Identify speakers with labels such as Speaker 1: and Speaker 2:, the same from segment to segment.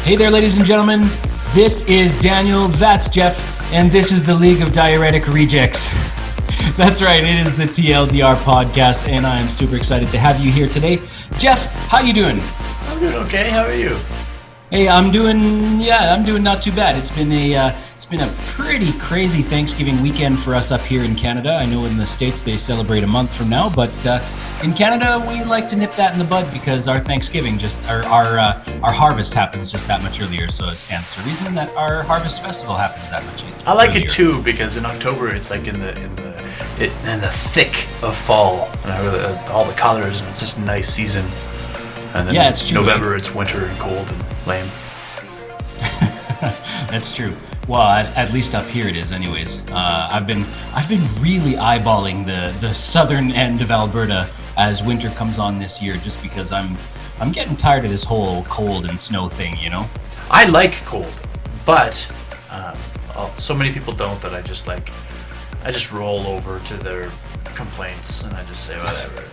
Speaker 1: Hey there, ladies and gentlemen. This is Daniel, that's Jeff, and this is the League of Diuretic Rejects. That's right, it is the TLDR podcast, and I am super excited to have you here today. Jeff, how you doing?
Speaker 2: I'm doing okay. How are you?
Speaker 1: Hey, I'm doing not too bad. It's been a pretty crazy Thanksgiving weekend for us up here in Canada. I know in the States they celebrate a month from now, but in Canada we like to nip that in the bud because our Thanksgiving our harvest happens just that much earlier. So it stands to reason that our harvest festival happens that much earlier.
Speaker 2: I like it too because in October it's like in the thick of fall, and I really all the colors, and it's just a nice season. And then
Speaker 1: it's true.
Speaker 2: November it's winter and cold and lame.
Speaker 1: That's true. Well, at least up here it is, anyways. I've been really eyeballing the southern end of Alberta as winter comes on this year, just because I'm getting tired of this whole cold and snow thing, you know.
Speaker 2: I like cold, but so many people don't that I just roll over to their complaints and I just say whatever.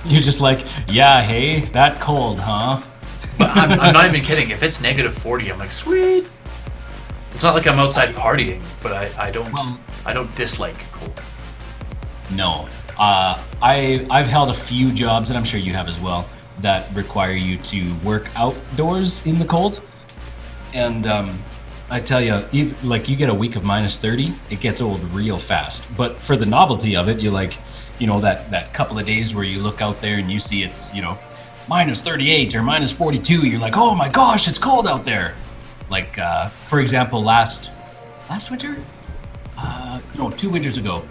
Speaker 1: You're just like, yeah, hey, that cold, huh?
Speaker 2: But I'm not even kidding. If it's negative 40, I'm like, sweet. It's not like I'm outside partying, but I don't dislike cold.
Speaker 1: No. I've held a few jobs, and I'm sure you have as well, that require you to work outdoors in the cold. And I tell you, you get a week of minus 30, it gets old real fast. But for the novelty of it, you're like, you know, that couple of days where you look out there and you see it's, you know, minus 38 or minus 42, you're like, oh my gosh, it's cold out there. Like, for example, last winter? 2 winters ago,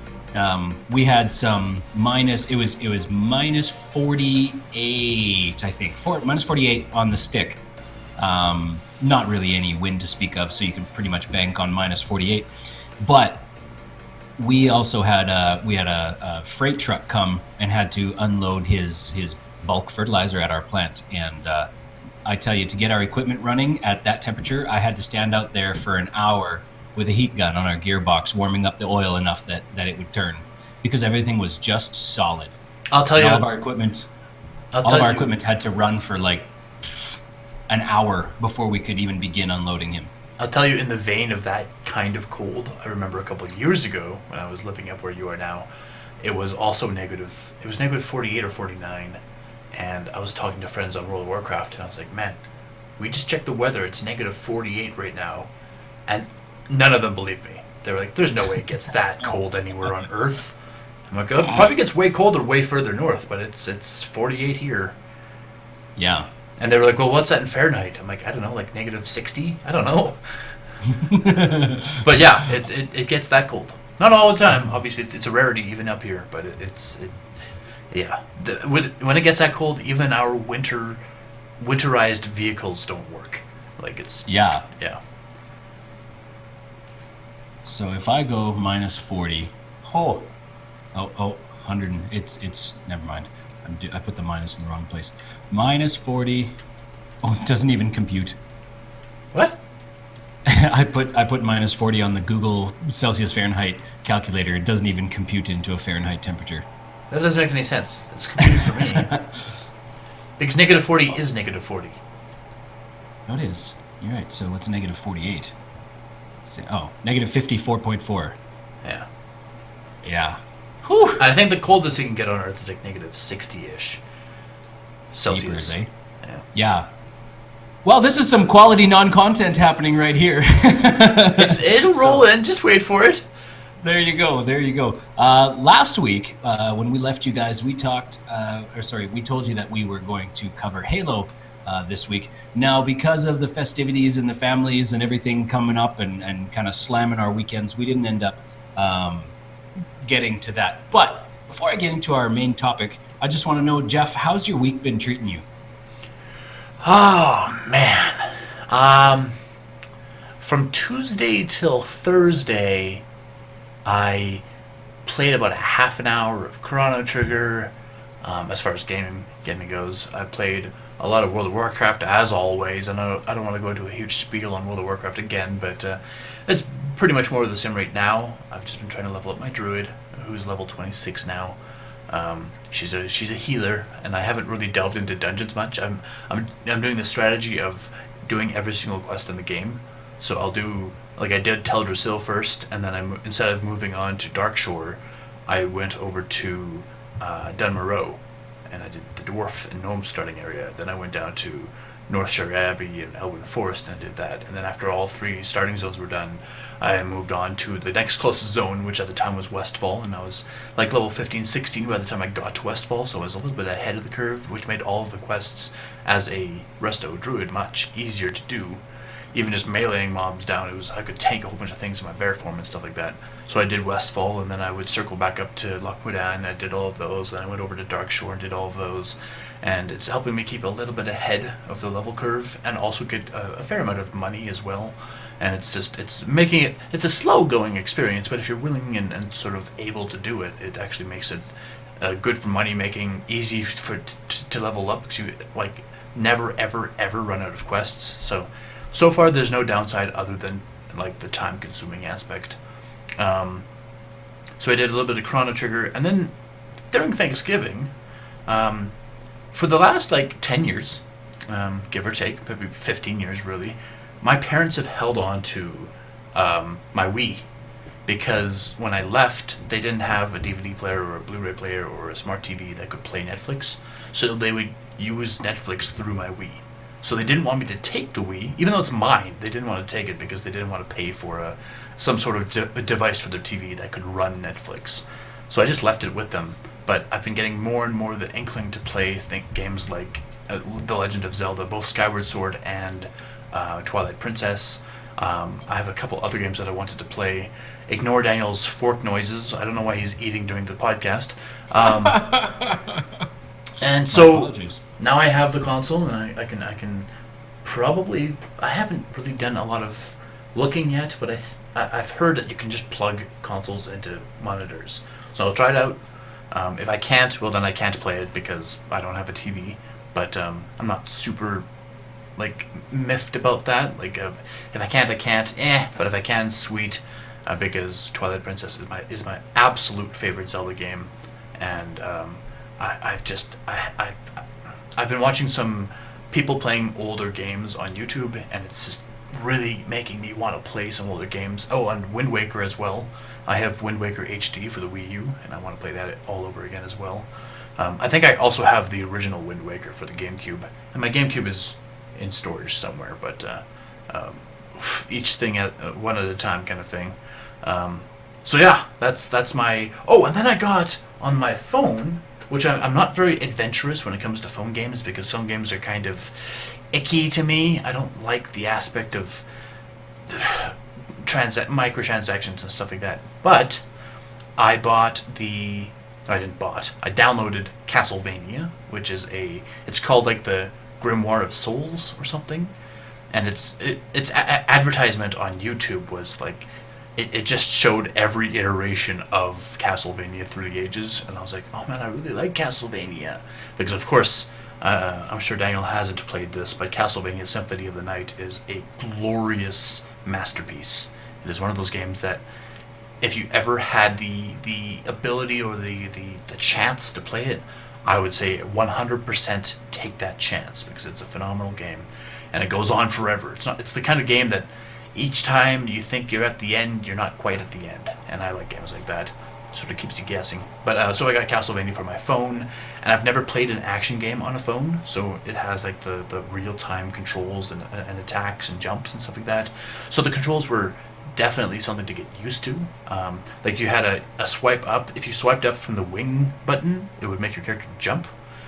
Speaker 1: we had some it was minus 48, I think, minus 48 on the stick. Not really any wind to speak of, so you can pretty much bank on minus 48. But we also had a freight truck come and had to unload his bulk fertilizer at our plant, and I tell you, to get our equipment running at that temperature, I had to stand out there for an hour with a heat gun on our gearbox, warming up the oil enough that it would turn, because everything was just solid.
Speaker 2: I'll tell you,
Speaker 1: all of our equipment had to run for like an hour before we could even begin unloading him.
Speaker 2: I'll tell you, in the vein of that kind of cold, I remember a couple of years ago when I was living up where you are now, it was also negative. It was negative 48 or 49, and I was talking to friends on World of Warcraft, and I was like, man, we just checked the weather. It's negative 48 right now, and none of them believed me. They were like, there's no way it gets that cold anywhere on Earth. I'm like, it probably gets way colder way further north, but it's 48 here.
Speaker 1: Yeah.
Speaker 2: And they were like, well, what's that in Fahrenheit? I'm like, I don't know, like negative 60? I don't know. But yeah, it gets that cold. Not all the time. Obviously, it's a rarity even up here, but yeah. When it gets that cold, even our winterized vehicles don't work. Like it's...
Speaker 1: Yeah.
Speaker 2: Yeah.
Speaker 1: So if I go minus 40, 100, it's never mind. I put the minus in the wrong place. Minus 40. Oh, it doesn't even compute.
Speaker 2: What?
Speaker 1: I put minus 40 on the Google Celsius Fahrenheit calculator. It doesn't even compute into a Fahrenheit temperature.
Speaker 2: That doesn't make any sense. It's computed for me. Because negative 40 is negative 40.
Speaker 1: No, it is. You're right. So what's negative 48? Negative 54.4.
Speaker 2: Yeah.
Speaker 1: Yeah.
Speaker 2: Whew. I think the coldest you can get on Earth is like negative 60-ish Celsius.
Speaker 1: Jeepers, eh?
Speaker 2: Yeah.
Speaker 1: Well, this is some quality non-content happening right here.
Speaker 2: It'll roll in. Just wait for it.
Speaker 1: There you go. Last week, when we left you guys, we told you that we were going to cover Halo this week. Now, because of the festivities and the families and everything coming up and kind of slamming our weekends, we didn't end up getting to that. But before I get into our main topic, I just want to know, Jeff, how's your week been treating you?
Speaker 2: Oh, man. From Tuesday till Thursday, I played about a half an hour of Chrono Trigger. As far as gaming goes, I played a lot of World of Warcraft, as always. And I don't want to go into a huge spiel on World of Warcraft again, but it's pretty much more of the same right now. I've just been trying to level up my druid, who's level 26 now. She's a healer, and I haven't really delved into dungeons much. I'm doing the strategy of doing every single quest in the game. So I'll do, like I did Teldrassil first, and then instead of moving on to Darkshore, I went over to Dunmoreau, and I did the Dwarf and Gnome starting area. Then I went down to Northshire Abbey and Elwyn Forest and I did that. And then after all 3 starting zones were done, I moved on to the next closest zone, which at the time was Westfall, and I was like level 15, 16 by the time I got to Westfall, so I was a little bit ahead of the curve, which made all of the quests as a Resto Druid much easier to do. Even just meleeing mobs down, I could tank a whole bunch of things in my bear form and stuff like that. So I did Westfall, and then I would circle back up to Loch Modan, I did all of those, then I went over to Darkshore and did all of those, and it's helping me keep a little bit ahead of the level curve, and also get a fair amount of money as well. And it's making it, it's a slow going experience, but if you're willing and sort of able to do it, it actually makes it good for money making, easy to level up, because you like never ever run out of quests. So far there's no downside other than like the time consuming aspect. So I did a little bit of Chrono Trigger, and then during Thanksgiving, for the last like 10 years, give or take, maybe 15 years really, my parents have held on to my Wii, because when I left, they didn't have a DVD player or a Blu-ray player or a smart TV that could play Netflix, so they would use Netflix through my Wii. So they didn't want me to take the Wii, even though it's mine. They didn't want to take it because they didn't want to pay for some sort of a device for their TV that could run Netflix. So I just left it with them. But I've been getting more and more the inkling to play games like The Legend of Zelda, both Skyward Sword and Twilight Princess. I have a couple other games that I wanted to play. Ignore Daniel's fork noises. I don't know why he's eating during the podcast. And so now I have the console, and I can probably, I haven't really done a lot of looking yet, but I've heard that you can just plug consoles into monitors. So I'll try it out. If I can't, well then I can't play it because I don't have a TV. But I'm not super like miffed about that. Like if I can't, I can't. But if I can, sweet. Because Twilight Princess is my absolute favorite Zelda game, and I've been watching some people playing older games on YouTube, and it's just really making me want to play some older games. Oh, and Wind Waker as well. I have Wind Waker HD for the Wii U, and I want to play that all over again as well. I think I also have the original Wind Waker for the GameCube, and my GameCube is in storage somewhere, but each thing one at a time kind of thing. So yeah, that's my... Oh, and then I got on my phone, which I'm not very adventurous when it comes to phone games, because phone games are kind of icky to me. I don't like the aspect of microtransactions and stuff like that. But I downloaded Castlevania, which is it's called like the Grimoire of Souls or something, and its advertisement on YouTube was like, it just showed every iteration of Castlevania through the ages, and I was like, oh man, I really like Castlevania. Because of course, I'm sure Daniel hasn't played this, but Castlevania Symphony of the Night is a glorious masterpiece. It is one of those games that, if you ever had the ability or the chance to play it, I would say 100% take that chance, because it's a phenomenal game, and it goes on forever. It's the kind of game that each time you think you're at the end, you're not quite at the end, and I like games like that. It sort of keeps you guessing. But so I got Castlevania for my phone, and I've never played an action game on a phone, so it has like the real-time controls and attacks and jumps and stuff like that. So the controls were definitely something to get used to. Like you had a swipe up. If you swiped up from the wing button, it would make your character jump.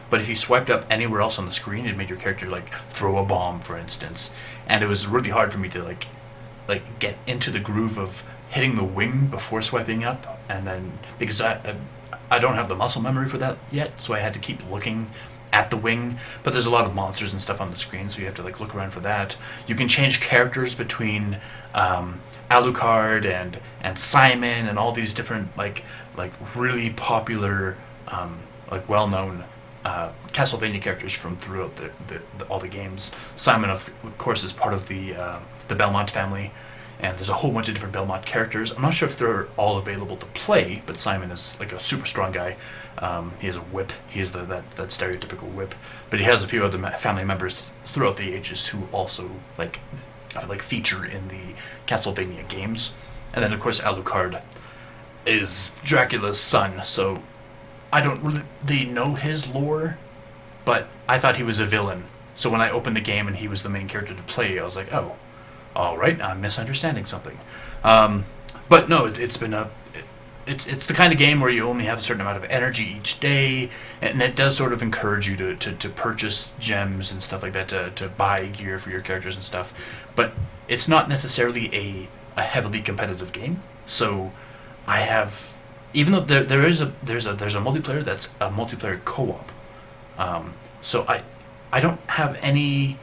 Speaker 2: But if you swiped up anywhere else on the screen, it made your character like throw a bomb, for instance. And it was really hard for me to like get into the groove of hitting the wing before swiping up, and then because I don't have the muscle memory for that yet, so I had to keep looking at the wing. But there's a lot of monsters and stuff on the screen, so you have to like look around for that. You can change characters between Alucard and Simon and all these different like really popular like well-known Castlevania characters from throughout all the games. Simon of course is part of the Belmont family, and there's a whole bunch of different Belmont characters. I'm not sure if they're all available to play, but Simon is like a super strong guy. He has a whip. He has that stereotypical whip, but he has a few other family members throughout the ages who also like feature in the Castlevania games. And then of course Alucard is Dracula's son, so I don't really know his lore, but I thought he was a villain. So when I opened the game and he was the main character to play, I was like, oh, all right, I'm misunderstanding something. But no, it's the kind of game where you only have a certain amount of energy each day, and it does sort of encourage you to purchase gems and stuff like that, to buy gear for your characters and stuff. But it's not necessarily a heavily competitive game. So I have, even though there's a multiplayer that's a multiplayer co-op. So I don't have any,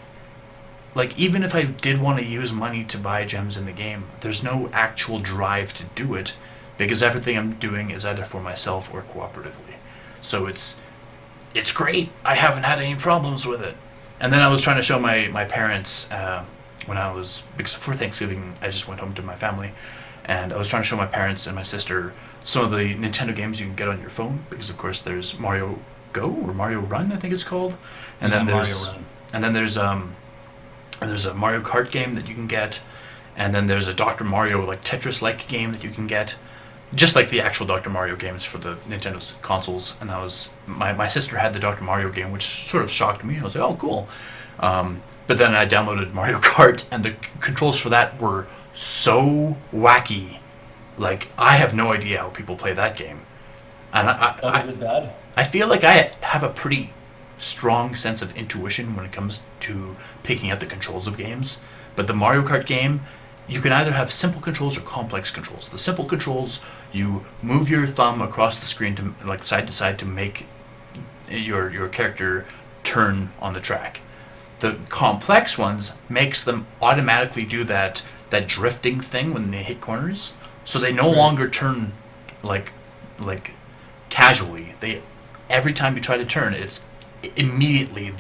Speaker 2: like, even if I did want to use money to buy gems in the game, there's no actual drive to do it, because everything I'm doing is either for myself or cooperatively. So it's great. I haven't had any problems with it. And then I was trying to show my parents, because for Thanksgiving I just went home to my family, and I was trying to show my parents and my sister some of the Nintendo games you can get on your phone, because of course there's Mario Go or Mario Run, I think it's called, and then there's Mario Run. And then there's a Mario Kart game that you can get, and then there's a Dr. Mario like Tetris-like game that you can get, just like the actual Dr. Mario games for the Nintendo consoles. And that was my sister had the Dr. Mario game, which sort of shocked me. I was like, oh, cool. But then I downloaded Mario Kart, and the controls for that were so wacky. Like, I have no idea how people play that game. And
Speaker 1: is it bad?
Speaker 2: I feel like I have a pretty strong sense of intuition when it comes to picking out the controls of games. But the Mario Kart game, you can either have simple controls or complex controls. The simple controls, you move your thumb across the screen to like side to side to make your character turn on the track. The complex ones makes them automatically do that drifting thing when they hit corners, so they no longer turn like casually. They, every time you try to turn, it's immediately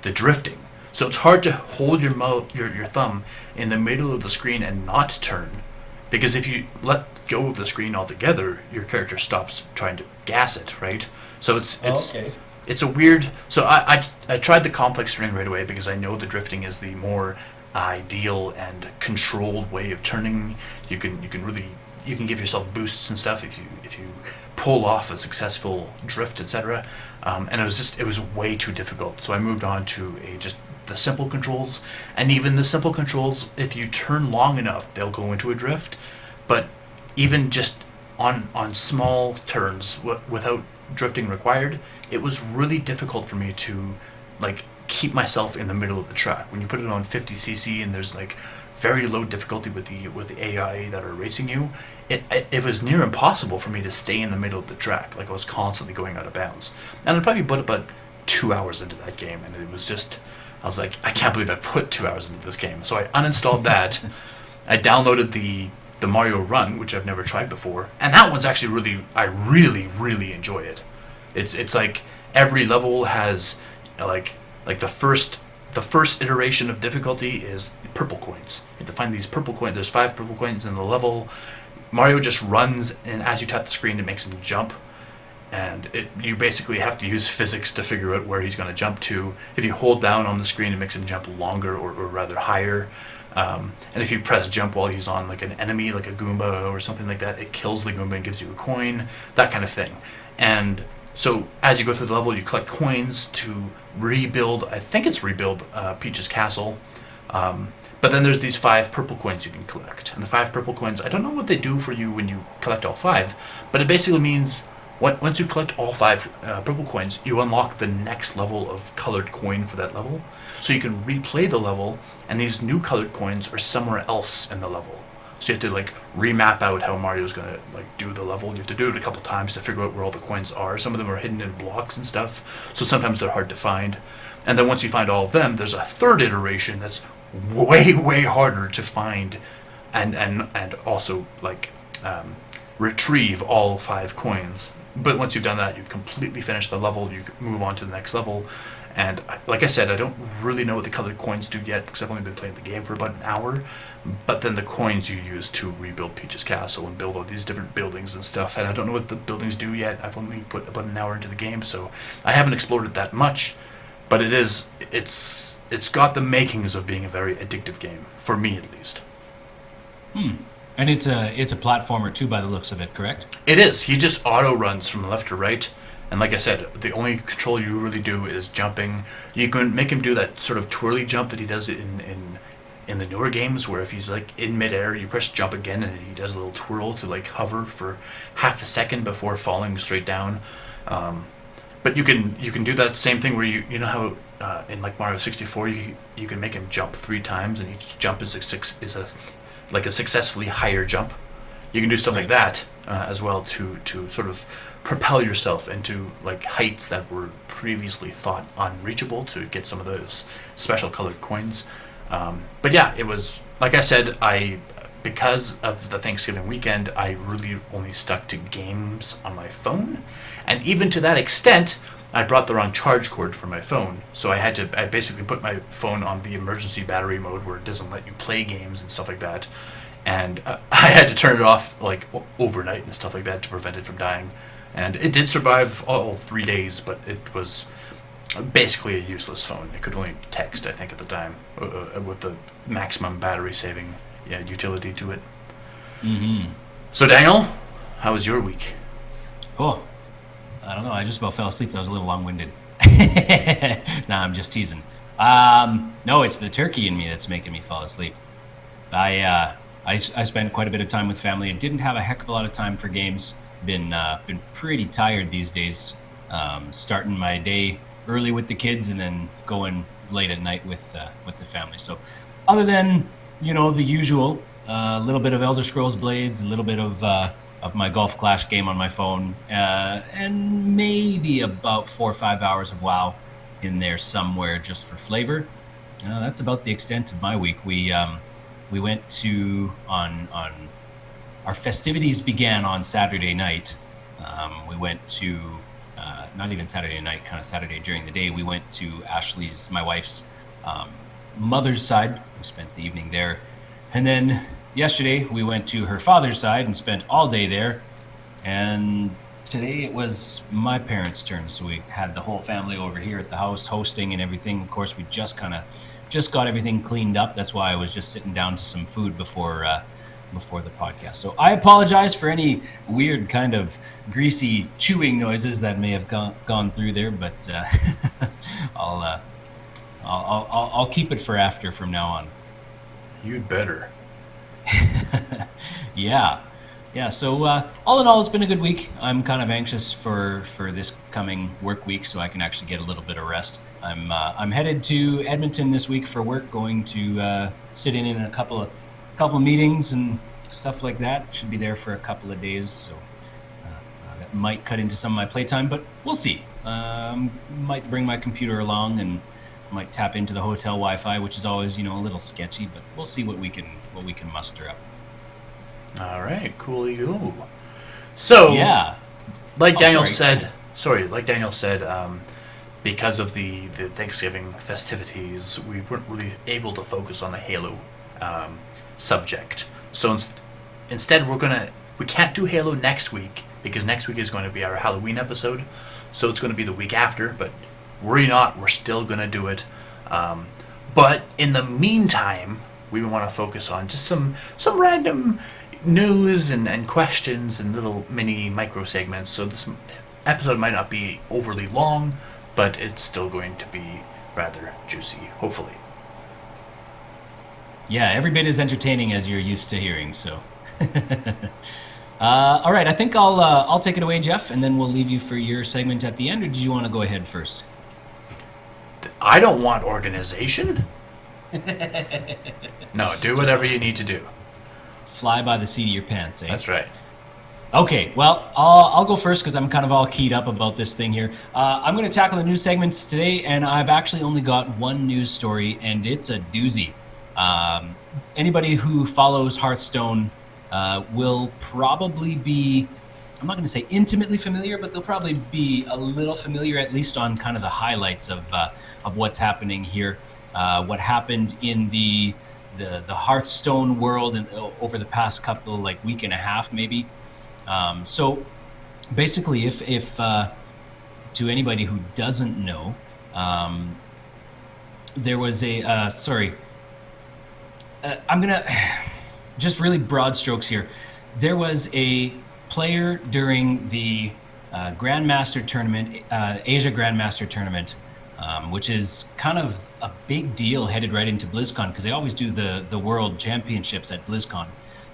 Speaker 2: the drifting. So it's hard to hold your thumb in the middle of the screen and not turn, because if you let go of the screen altogether, your character stops trying to gas it, right? So it's a weird. So I tried the complex turning right away, because I know the drifting is the more ideal and controlled way of turning. You can give yourself boosts and stuff if you pull off a successful drift, etc. And it was way too difficult. So I moved on to just the simple controls, and even the simple controls, if you turn long enough, they'll go into a drift. But even just on small turns without drifting required, it was really difficult for me to like keep myself in the middle of the track. When you put it on 50cc and there's like very low difficulty with the AI that are racing you, it was near impossible for me to stay in the middle of the track. Like, I was constantly going out of bounds. And I probably put about 2 hours into that game, and it was just, I was like, I can't believe I put 2 hours into this game. So I uninstalled that. I downloaded the Mario Run, which I've never tried before, and that one's actually I really enjoy it. It's like every level has like the first iteration of difficulty is purple coins. You have to find these purple coins. There's 5 purple coins in the level. Mario just runs, and as you tap the screen, it makes him jump. And you basically have to use physics to figure out where he's going to jump to. If you hold down on the screen, it makes him jump longer, or rather higher. And if you press jump while he's on like an enemy, like a Goomba or something like that, it kills the Goomba and gives you a coin, that kind of thing. And so as you go through the level, you collect coins to rebuild, I think it's rebuild Peach's castle. But then there's these 5 purple coins you can collect. And the 5 purple coins, I don't know what they do for you when you collect all 5, but it basically means once you collect all 5 purple coins, you unlock the next level of colored coin for that level. So you can replay the level, and these new colored coins are somewhere else in the level. So you have to like remap out how Mario's gonna like do the level. You have to do it a couple times to figure out where all the coins are. Some of them are hidden in blocks and stuff, so sometimes they're hard to find. And then once you find all of them, there's a 3rd iteration that's way harder to find, and also like retrieve all 5 coins. But once you've done that, you've completely finished the level. You move on to the next level, And like I said, I don't really know what the colored coins do yet because I've only been playing the game for about an hour. But then the coins you use to rebuild Peach's castle and build all these different buildings and stuff. And I don't know what the buildings do yet. I've only put about an hour into the game, so I haven't explored it that much. But it's got the makings of being a very addictive game, for me at least.
Speaker 1: And it's a platformer too, by the looks of it, correct?
Speaker 2: It is. He just auto runs from left to right. And like I said, the only control you really do is jumping. You can make him do that sort of twirly jump that he does in the newer games, where if he's like in midair, you press jump again and he does a little twirl to like hover for half a second before falling straight down. But you can do that same thing where you know how in like Mario 64 you can make him jump 3 times and each jump is a successfully higher jump. You can do stuff like that as well to sort of propel yourself into like heights that were previously thought unreachable to get some of those special colored coins. But yeah, it was like I said, because of the Thanksgiving weekend, I really only stuck to games on my phone, and even to that extent, I brought the wrong charge cord for my phone, so I basically put my phone on the emergency battery mode where it doesn't let you play games and stuff like that, and I had to turn it off like overnight and stuff like that to prevent it from dying, and it did survive all 3 days, but it was basically a useless phone. It could only text, I think, at the time, with the maximum battery saving utility to it.
Speaker 1: Mm-hmm.
Speaker 2: So Daniel, how was your week?
Speaker 1: Oh, I don't know. I just about fell asleep. That was a little long-winded. Nah, I'm just teasing. No, it's the turkey in me that's making me fall asleep. I spent quite a bit of time with family and didn't have a heck of a lot of time for games. Been pretty tired these days. Starting my day early with the kids and then going late at night with the family. So, other than the usual, a little bit of Elder Scrolls Blades, a little bit of my Golf Clash game on my phone, and maybe about 4 or 5 hours of WoW in there somewhere just for flavor. That's about the extent of my week. We went to on our festivities began on Saturday night. We went to not even Saturday night, kind of Saturday during the day. We went to Ashley's, my wife's mother's side. We spent the evening there, and then yesterday we went to her father's side and spent all day there. And today it was my parents' turn, so we had the whole family over here at the house hosting and everything. Of course, we just got everything cleaned up. That's why I was just sitting down to some food before the podcast. So I apologize for any weird kind of greasy chewing noises that may have gone through there, but I'll keep it for after from now on.
Speaker 2: You'd better.
Speaker 1: Yeah. So all in all, it's been a good week. I'm kind of anxious for this coming work week, so I can actually get a little bit of rest. I'm headed to Edmonton this week for work, going to sit in a couple of meetings and stuff like that. Should be there for a couple of days, so that might cut into some of my playtime, but we'll see. Might bring my computer along and might tap into the hotel Wi-Fi, which is always a little sketchy, but we'll see what we can muster up.
Speaker 2: All right, coolio. So
Speaker 1: yeah,
Speaker 2: like Daniel said, because of the Thanksgiving festivities, we weren't really able to focus on the Halo subject. So instead, we can't do Halo next week because next week is going to be our Halloween episode. So it's going to be the week after, but worry not, we're still going to do it. But in the meantime, we want to focus on just some random news and questions and little mini micro segments. So this episode might not be overly long, but it's still going to be rather juicy, hopefully.
Speaker 1: Yeah, every bit as entertaining as you're used to hearing. So, all right, I think I'll take it away, Jeff, and then we'll leave you for your segment at the end. Or did you want to go ahead first?
Speaker 2: I don't want organization. No, do whatever you need to do.
Speaker 1: Fly by the seat of your pants, eh?
Speaker 2: That's right.
Speaker 1: Okay, well, I'll go first because I'm kind of all keyed up about this thing here. I'm going to tackle the news segments today, and I've actually only got one news story, and it's a doozy. Anybody who follows Hearthstone will probably be I'm not going to say intimately familiar, but they'll probably be a little familiar, at least on kind of the highlights of what's happening here, what happened in the Hearthstone world and over the past couple like week and a half maybe. So basically, if to anybody who doesn't know, there was a sorry. I'm gonna just really broad strokes here. There was a player during the Grandmaster tournament, Asia Grandmaster tournament, which is kind of a big deal headed right into BlizzCon because they always do the World Championships at BlizzCon,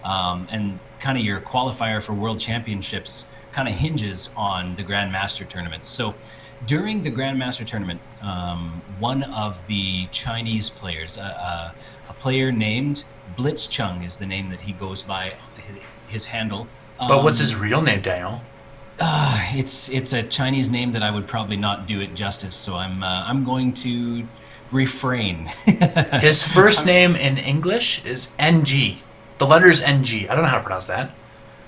Speaker 1: and kind of your qualifier for World Championships kind of hinges on the Grandmaster tournaments. So during the Grandmaster tournament, one of the Chinese players, a player named Blitzchung is the name that he goes by, his handle.
Speaker 2: But what's his real name, Daniel?
Speaker 1: It's a Chinese name that I would probably not do it justice, so I'm going to refrain.
Speaker 2: His first name in English is NG. The letter is NG. I don't know how to pronounce that.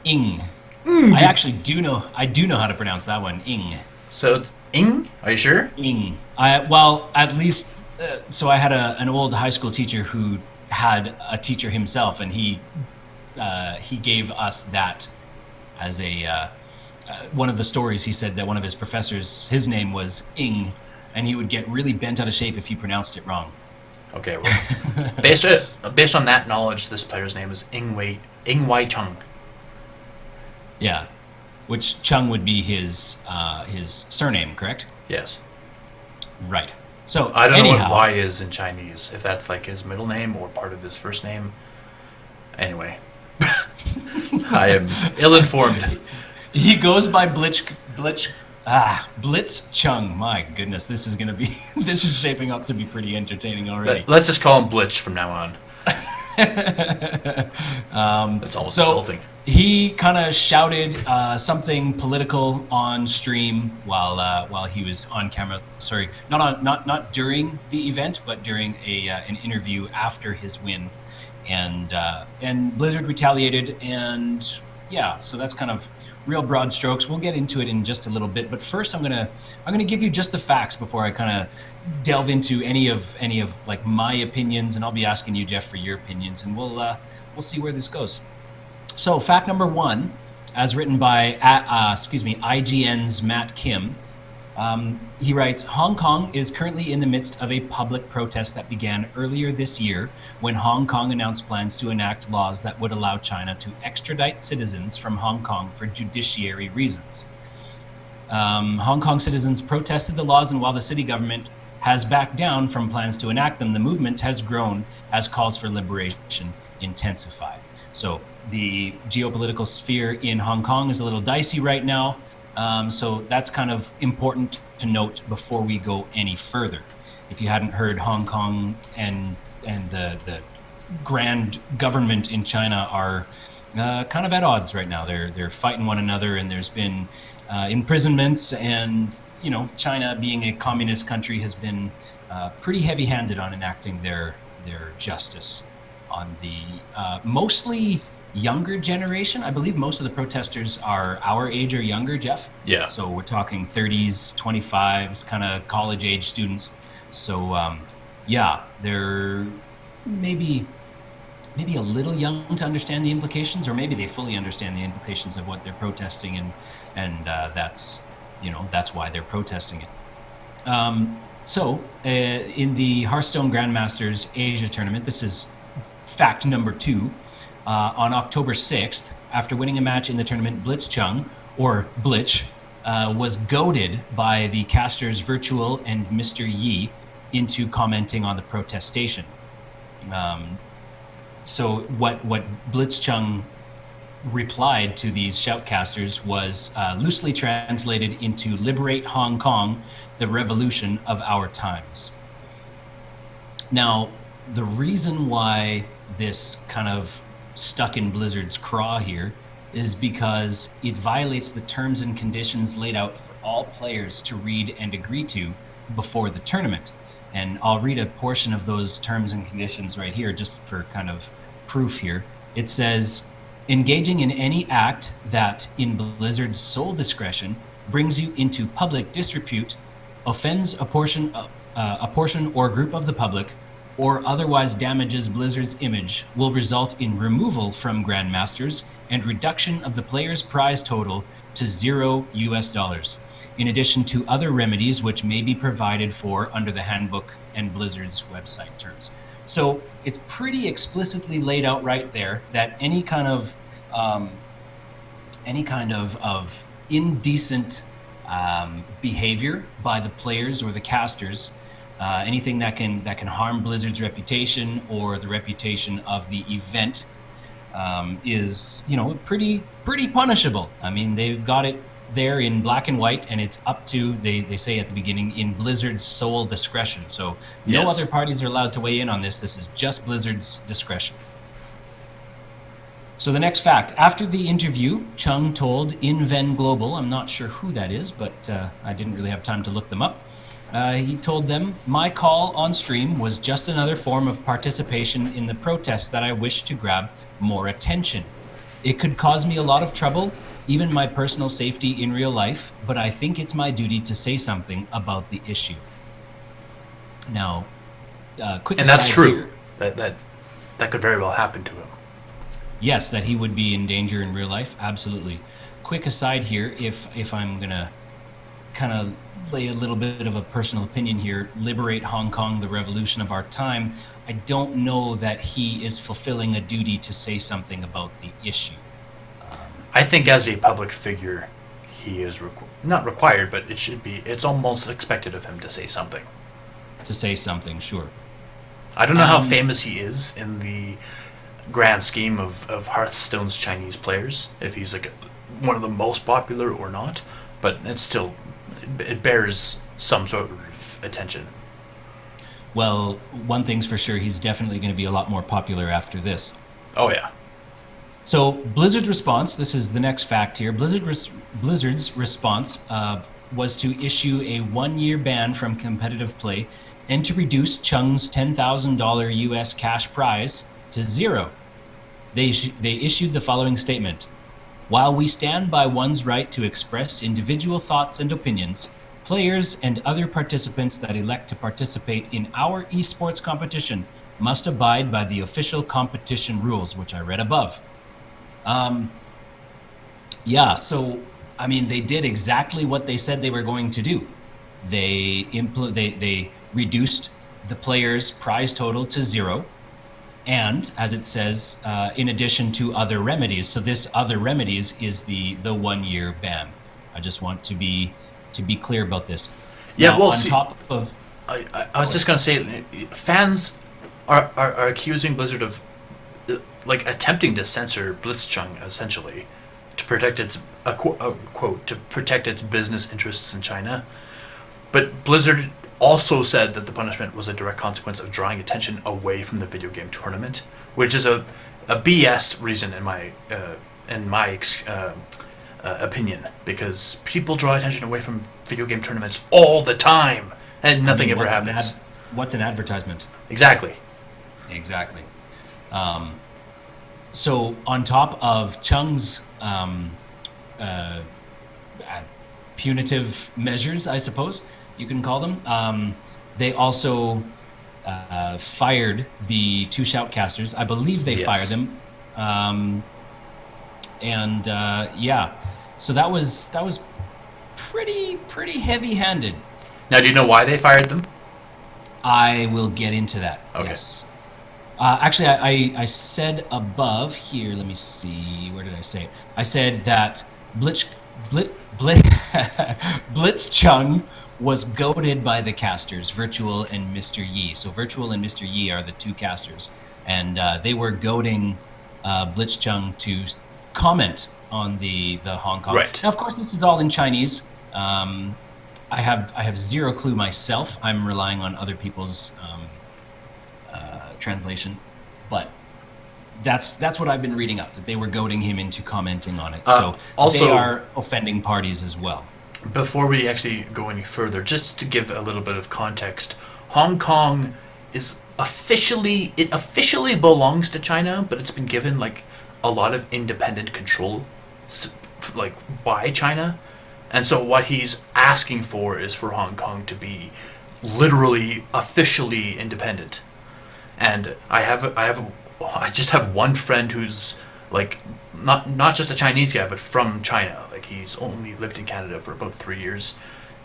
Speaker 1: Ing. I actually do know how to pronounce that one. Ing.
Speaker 2: So it's Ing? Are you sure?
Speaker 1: Ing. Well, at least. So I had an old high school teacher who had a teacher himself, and he gave us that as a one of the stories. He said that one of his professors, his name was Ing, and he would get really bent out of shape if you pronounced it wrong.
Speaker 2: Okay, well, based on that knowledge, this player's name is Ing Wei Chung.
Speaker 1: Yeah, which Chung would be his surname, correct?
Speaker 2: Yes.
Speaker 1: Right. So
Speaker 2: I don't
Speaker 1: anyhow,
Speaker 2: know what Y is in Chinese, if that's like his middle name or part of his first name. Anyway, I am ill-informed.
Speaker 1: He goes by Blitzchung. My goodness, this is shaping up to be pretty entertaining already.
Speaker 2: Let's just call him Blitz from now on. That's almost insulting.
Speaker 1: He kind of shouted something political on stream while he was on camera. Sorry, not during the event, but during an interview after his win, and Blizzard retaliated, and yeah, so that's kind of real broad strokes. We'll get into it in just a little bit, but first I'm gonna give you just the facts before I kind of delve into any of like my opinions, and I'll be asking you, Jeff, for your opinions, and we'll see where this goes. So fact number one, as written by IGN's Matt Kim, he writes, Hong Kong is currently in the midst of a public protest that began earlier this year when Hong Kong announced plans to enact laws that would allow China to extradite citizens from Hong Kong for judiciary reasons. Hong Kong citizens protested the laws, and while the city government has backed down from plans to enact them, the movement has grown as calls for liberation intensify. So the geopolitical sphere in Hong Kong is a little dicey right now. So that's kind of important to note before we go any further. If you hadn't heard, Hong Kong and the grand government in China are kind of at odds right now. They're fighting one another, and there's been imprisonments, and China, being a communist country, has been pretty heavy-handed on enacting their justice on the mostly younger generation. I believe most of the protesters are our age or younger, Jeff.
Speaker 2: Yeah.
Speaker 1: So we're talking 30s, 25s, kind of college age students. So yeah, they're maybe a little young to understand the implications, or maybe they fully understand the implications of what they're protesting, and that's why they're protesting it. So in the Hearthstone Grandmasters Asia tournament, this is fact number two. On October 6th, after winning a match in the tournament, Blitzchung, or Blitch, was goaded by the casters Virtual and Mr. Yi into commenting on the protestation. So what Blitzchung replied to these shoutcasters was loosely translated into "Liberate Hong Kong, the revolution of our times." Now, the reason why this kind of stuck in Blizzard's craw here is because it violates the terms and conditions laid out for all players to read and agree to before the tournament. And I'll read a portion of those terms and conditions right here just for kind of proof here. It says, engaging in any act that, in Blizzard's sole discretion, brings you into public disrepute, offends a portion or group of the public, or otherwise damages Blizzard's image will result in removal from Grandmasters and reduction of the player's prize total to $0, in addition to other remedies which may be provided for under the handbook and Blizzard's website terms. So it's pretty explicitly laid out right there that any kind of indecent behavior by the players or the casters, anything that can harm Blizzard's reputation or the reputation of the event, is pretty punishable. I mean, they've got it there in black and white, and it's up to, they say at the beginning, in Blizzard's sole discretion. So no other parties are allowed to weigh in on this. This is just Blizzard's discretion. So the next fact, after the interview, Chung told InVen Global, I'm not sure who that is, but I didn't really have time to look them up. He told them, "My call on stream was just another form of participation in the protest that I wish to grab more attention. It could cause me a lot of trouble, even my personal safety in real life, but I think it's my duty to say something about the issue." Now, quick
Speaker 2: and that's
Speaker 1: aside
Speaker 2: true.
Speaker 1: Here,
Speaker 2: That could very well happen to him.
Speaker 1: yes, that he would be in danger in real life, absolutely. Quick aside here, if I'm gonna kind of lay a little bit of a personal opinion here, liberate Hong Kong, the revolution of our time, I don't know that he is fulfilling a duty to say something about the issue.
Speaker 2: I think as a public figure, he is not required, but it's almost expected of him to say something.
Speaker 1: To say something, sure.
Speaker 2: I don't know how famous he is in the grand scheme of Hearthstone's Chinese players, if he's like one of the most popular or not, but it bears some sort of attention.
Speaker 1: Well, one thing's for sure, he's definitely going to be a lot more popular after this.
Speaker 2: Oh yeah.
Speaker 1: So Blizzard's response, this is the next fact here, Blizzard's response was to issue a 1-year ban from competitive play and to reduce Chung's $10,000 US cash prize to 0. They issued the following statement: "While we stand by one's right to express individual thoughts and opinions, players and other participants that elect to participate in our esports competition must abide by the official competition rules," which I read above. So, I mean, they did exactly what they said they were going to do. They reduced the player's prize total to 0, and, as it says, in addition to other remedies. So this other remedies is the 1-year ban. I just want to be clear about this.
Speaker 2: Yeah,
Speaker 1: now,
Speaker 2: well,
Speaker 1: top of...
Speaker 2: I was just going to say, fans are accusing Blizzard of attempting to censor Blitzchung, essentially, to protect its quote, to protect its business interests in China. But Blizzard also said that the punishment was a direct consequence of drawing attention away from the video game tournament, which is a BS reason in my opinion, because people draw attention away from video game tournaments all the time, and nothing ever happens.
Speaker 1: What's an advertisement?
Speaker 2: Exactly.
Speaker 1: So on top of Chung's punitive measures, I suppose you can call them, they also fired the 2 shoutcasters. I believe they fired them. So that was pretty heavy-handed.
Speaker 2: Now, do you know why they fired them?
Speaker 1: I will get into that.
Speaker 2: Okay.
Speaker 1: Yes. Actually, I said above here. Let me see. Where did I say it? I said that Blitzchung was goaded by the casters, Virtual and Mr. Yi. So Virtual and Mr. Yi are the 2 casters, and they were goading Blitzchung to comment on the Hong Kong.
Speaker 2: Right.
Speaker 1: Now, of course, this is all in Chinese. I have zero clue myself. I'm relying on other people's translation, but that's what I've been reading up, that they were goading him into commenting on it. So also, they are offending parties as well.
Speaker 2: Before we actually go any further, just to give a little bit of context, Hong Kong is officially belongs to China, but it's been given a lot of independent control, like by China, and so what he's asking for is for Hong Kong to be literally officially independent. And I just have one friend who's like not just a Chinese guy, but from China. Like he's only lived in Canada for about 3 years,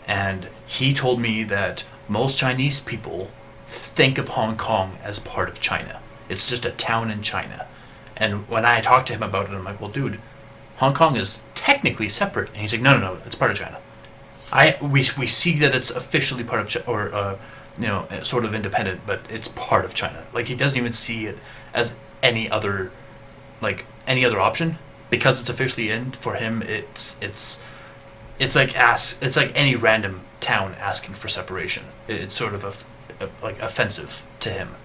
Speaker 2: and he told me that most Chinese people think of Hong Kong as part of China. It's just a town in China. And when I talked to him about it, I'm like, well, dude, Hong Kong is technically separate. And he's like, no, it's part of China. We see that it's officially part of China, or sort of independent, but it's part of China. Like he doesn't even see it as any other option because it's officially in. For him, it's like any random town asking for separation. It's sort of like offensive to him.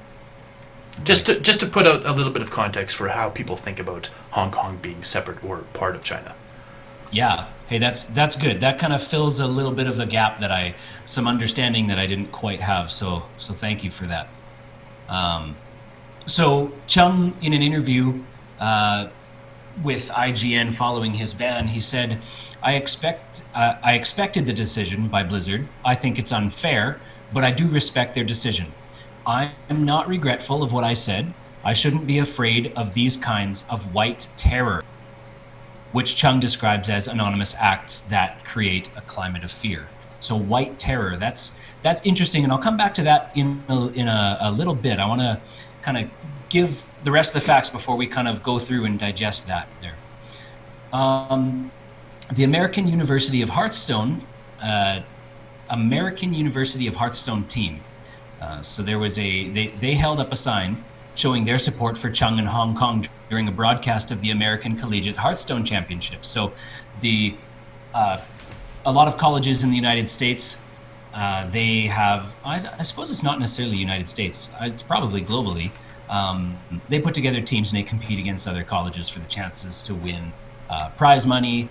Speaker 2: Just to put out a little bit of context for how people think about Hong Kong being separate or part of China.
Speaker 1: Yeah. Hey, that's good. That kind of fills a little bit of the gap some understanding that I didn't quite have. So thank you for that. So Chung, in an interview with IGN following his ban, he said, I expected the decision by Blizzard. I think it's unfair, but I do respect their decision. I am not regretful of what I said. I shouldn't be afraid of these kinds of white terror, which Chung describes as anonymous acts that create a climate of fear. So white terror, that's interesting, and I'll come back to that in a little bit. I want to kind of give the rest of the facts before we kind of go through and digest that there. The American University of Hearthstone team. So there was they held up a sign showing their support for Chung in Hong Kong during a broadcast of the American Collegiate Hearthstone Championship. So a lot of colleges in the United States, they have, I suppose it's not necessarily United States, it's probably globally, they put together teams and they compete against other colleges for the chances to win prize money,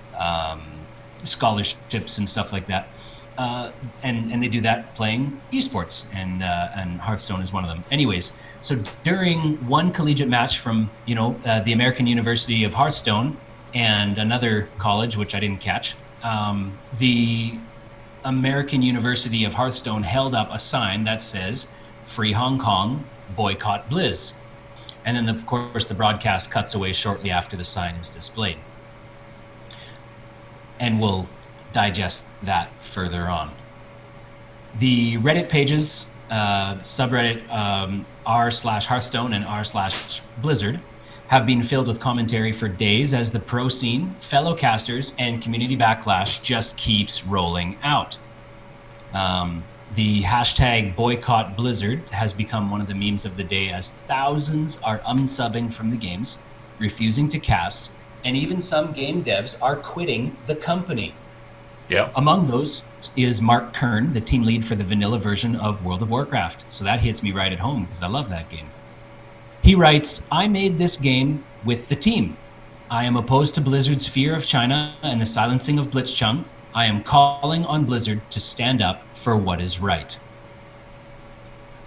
Speaker 1: scholarships and stuff like that. And they do that playing esports, and Hearthstone is one of them. Anyways, so during one collegiate match from the American University of Hearthstone and another college, which I didn't catch, the American University of Hearthstone held up a sign that says "Free Hong Kong, Boycott Blizz," and then of course the broadcast cuts away shortly after the sign is displayed, and we'll digest that further on. The Reddit pages, subreddit r/Hearthstone and r/Blizzard, have been filled with commentary for days as the pro scene, fellow casters, and community backlash just keeps rolling out. The hashtag boycott Blizzard has become one of the memes of the day, as thousands are unsubbing from the games, refusing to cast, and even some game devs are quitting the company.
Speaker 2: Yeah.
Speaker 1: Among those is Mark Kern, the team lead for the vanilla version of World of Warcraft. So that hits me right at home because I love that game. He writes, I made this game with the team. I am opposed to Blizzard's fear of China and the silencing of Blitzchung. I am calling on Blizzard to stand up for what is right.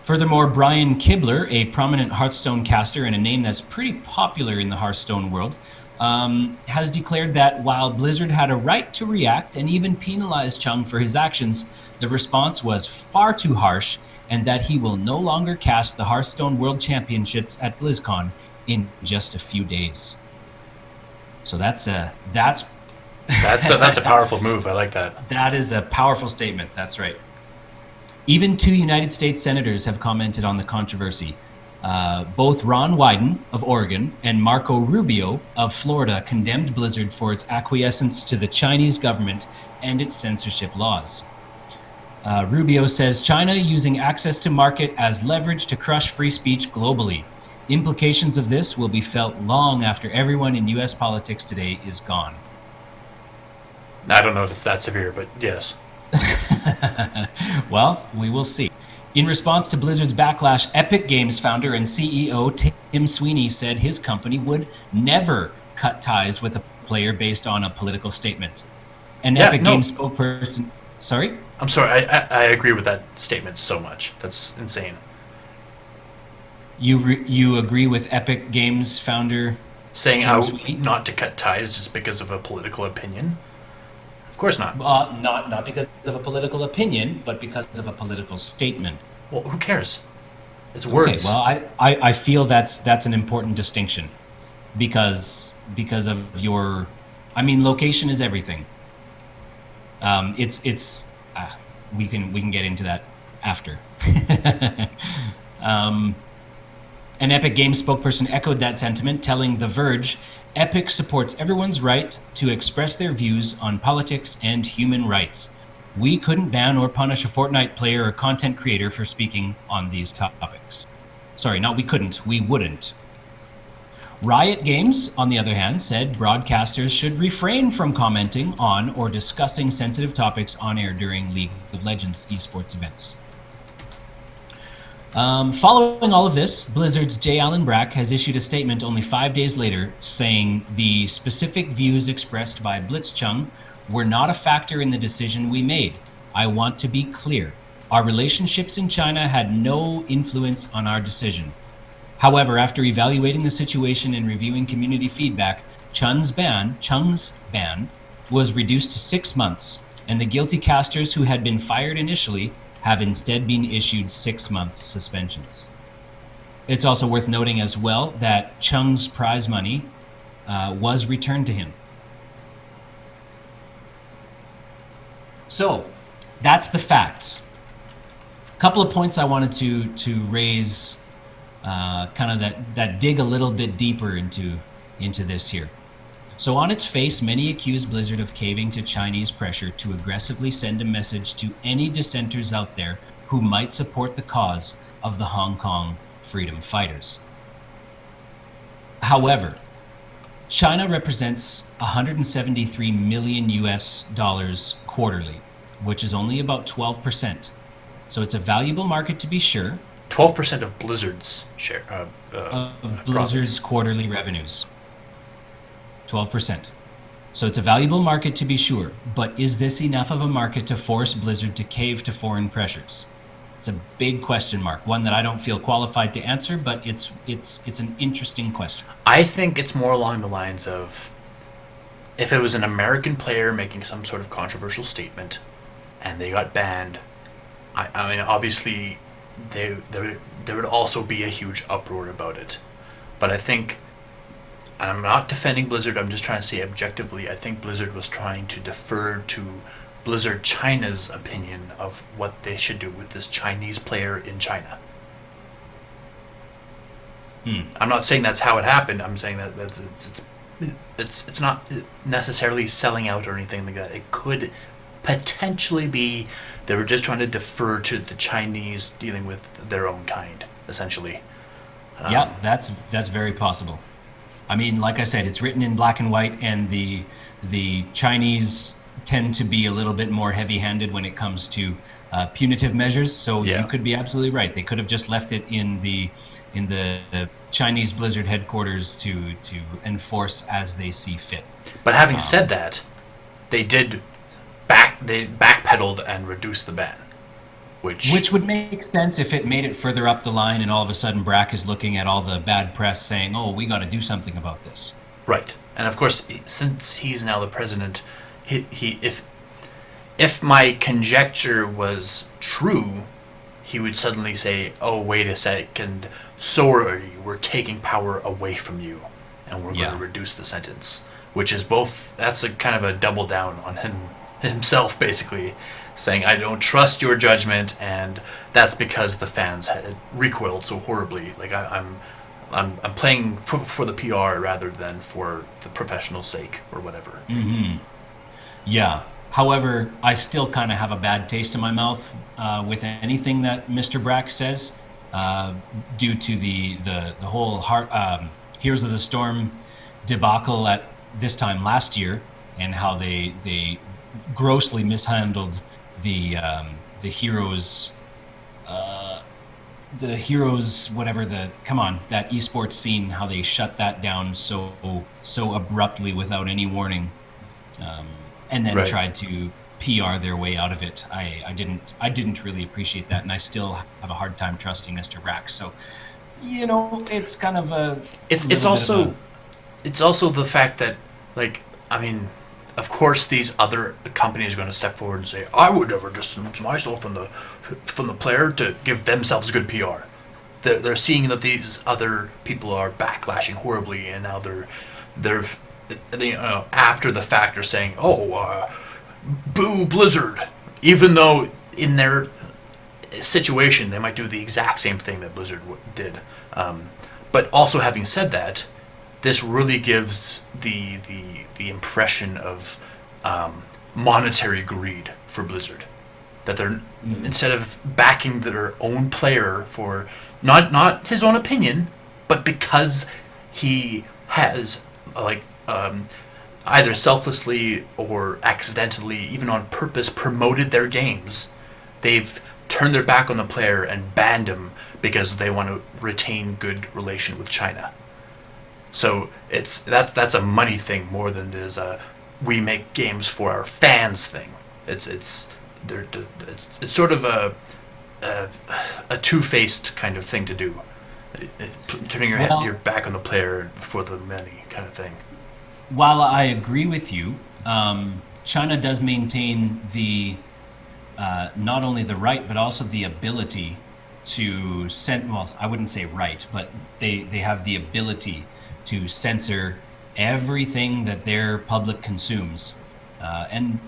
Speaker 1: Furthermore, Brian Kibler, a prominent Hearthstone caster and a name that's pretty popular in the Hearthstone world, has declared that while Blizzard had a right to react and even penalize Chung for his actions, the response was far too harsh, and that he will no longer cast the Hearthstone World Championships at BlizzCon in just a few days. So that's a
Speaker 2: powerful move. I like that.
Speaker 1: That is a powerful statement. That's right. Even 2 United States senators have commented on the controversy. Both Ron Wyden of Oregon and Marco Rubio of Florida condemned Blizzard for its acquiescence to the Chinese government and its censorship laws. Rubio says China using access to market as leverage to crush free speech globally. Implications of this will be felt long after everyone in U.S. politics today is gone.
Speaker 2: I don't know if it's that severe, but yes.
Speaker 1: Well, we will see. In response to Blizzard's backlash, Epic Games founder and CEO Tim Sweeney said his company would never cut ties with a player based on a political statement. Games spokesperson... Sorry?
Speaker 2: I'm sorry, I agree with that statement so much. That's insane.
Speaker 1: You agree with Epic Games founder
Speaker 2: saying
Speaker 1: Tim
Speaker 2: how
Speaker 1: Sweeney.
Speaker 2: not to cut ties just because of a political opinion. Of course not.
Speaker 1: Not because of a political opinion, but because of a political statement.
Speaker 2: Well, who cares? It's
Speaker 1: Okay,
Speaker 2: words.
Speaker 1: well, I feel that's an important distinction because of your, I mean, location is everything. It's we can get into that after. An Epic Games spokesperson echoed that sentiment, telling The Verge, Epic supports everyone's right to express their views on politics and human rights. We couldn't ban or punish a Fortnite player or content creator for speaking on these topics. Sorry, not we couldn't, we wouldn't. Riot Games, on the other hand, said broadcasters should refrain from commenting on or discussing sensitive topics on air during League of Legends esports events. Following all of this, Blizzard's J. Allen Brack has issued a statement only 5 days later saying the specific views expressed by Blitzchung were not a factor in the decision we made. I want to be clear. Our relationships in China had no influence on our decision. However, after evaluating the situation and reviewing community feedback, Chung's ban was reduced to 6 months, and the guilty casters who had been fired initially have instead been issued 6-month suspensions. It's also worth noting as well that Chung's prize money was returned to him. So, that's the facts. A couple of points I wanted to raise, kind of that dig a little bit deeper into this here. So on its face, many accuse Blizzard of caving to Chinese pressure to aggressively send a message to any dissenters out there who might support the cause of the Hong Kong freedom fighters. However, China represents 173 million US dollars quarterly, which is only about 12%. So it's a valuable market to be sure.
Speaker 2: 12% of Blizzard's share
Speaker 1: of Blizzard's quarterly revenues. 12%. So it's a valuable market to be sure, but is this enough of a market to force Blizzard to cave to foreign pressures? It's a big question mark, one that I don't feel qualified to answer, but it's an interesting question.
Speaker 2: I think it's more along the lines of, if it was an American player making some sort of controversial statement and they got banned, I mean, obviously there would also be a huge uproar about it. But I think, and I'm not defending Blizzard, I'm just trying to say objectively, I think Blizzard was trying to defer to Blizzard China's opinion of what they should do with this Chinese player in China. I'm not saying that's how it happened. I'm saying that it's not necessarily selling out or anything like that. It could potentially be they were just trying to defer to the Chinese dealing with their own kind, essentially.
Speaker 1: Yeah, that's very possible. I mean, like I said, it's written in black and white, and the Chinese tend to be a little bit more heavy-handed when it comes to punitive measures. So
Speaker 2: Yeah.
Speaker 1: You could be absolutely right. They could have just left it in the Chinese Blizzard headquarters to enforce as they see fit.
Speaker 2: But having said that, they backpedaled and reduced the ban, which
Speaker 1: would make sense if it made it further up the line, and all of a sudden Brack is looking at all the bad press saying, "Oh, we got to do something about this."
Speaker 2: right. And of course, since he's now the president, he if my conjecture was true, he would suddenly say, "Oh, wait a second, sorry, we're taking power away from you, and we're going to reduce the sentence," which is both. That's a kind of a double down on himself, basically, saying, "I don't trust your judgment," and that's because the fans had recoiled so horribly. Like I'm playing for the PR rather than for the professional sake or whatever.
Speaker 1: Mm-hmm. Yeah. However, I still kind of have a bad taste in my mouth with anything that Mr. Brack says, due to the whole Heroes of the Storm debacle at this time last year, and how they grossly mishandled the heroes. The heroes, whatever that esports scene, how they shut that down so abruptly without any warning, and then tried to PR their way out of it. I didn't really appreciate that, and I still have a hard time trusting Mr. Brack. So, it's kind of a.
Speaker 2: It's also it's also the fact that, like, I mean, of course, these other companies are going to step forward and say, "I would never distance myself from the player to give themselves good PR." They're seeing that these other people are backlashing horribly, and now they're after the fact are saying, "Oh, boo Blizzard," even though in their situation they might do the exact same thing that Blizzard did. But also, having said that, this really gives the impression of monetary greed for Blizzard. That they're instead of backing their own player for not his own opinion, but because he has like either selflessly or accidentally, even on purpose, promoted their games, they've turned their back on the player and banned him because they want to retain good relation with China. So that's a money thing more than it is a we make games for our fans thing. It's sort of a two-faced kind of thing to do, turning your back on the player for the money kind of thing.
Speaker 1: While I agree with you, China does maintain the not only the right but also the ability to well, I wouldn't say right, but they have the ability to censor everything that their public consumes. And,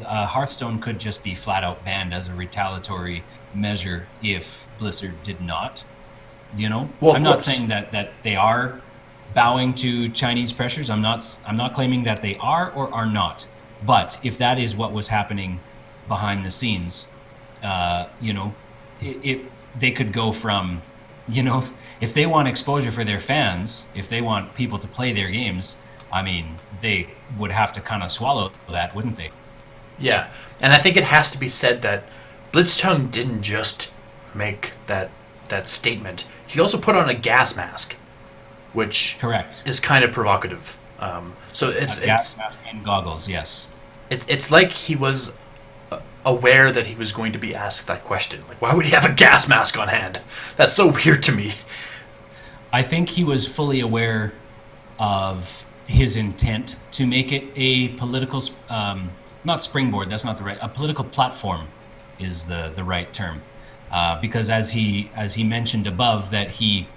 Speaker 1: Hearthstone could just be flat out banned as a retaliatory measure if Blizzard did not.
Speaker 2: Well,
Speaker 1: I'm not saying that they are bowing to Chinese pressures. I'm not claiming that they are or are not. But if that is what was happening behind the scenes, they could go from, if they want exposure for their fans, if they want people to play their games, I mean, they would have to kind of swallow that, wouldn't they?
Speaker 2: Yeah, and I think it has to be said that Blitzchung didn't just make that statement. He also put on a gas mask, which
Speaker 1: correct
Speaker 2: is kind of provocative. So it's
Speaker 1: gas mask and goggles, yes.
Speaker 2: It's like he was aware that he was going to be asked that question. Like, why would he have a gas mask on hand? That's so weird to me.
Speaker 1: I think he was fully aware of his intent to make it a political, not springboard. That's not the right. A political platform is the right term, because as he mentioned above, that he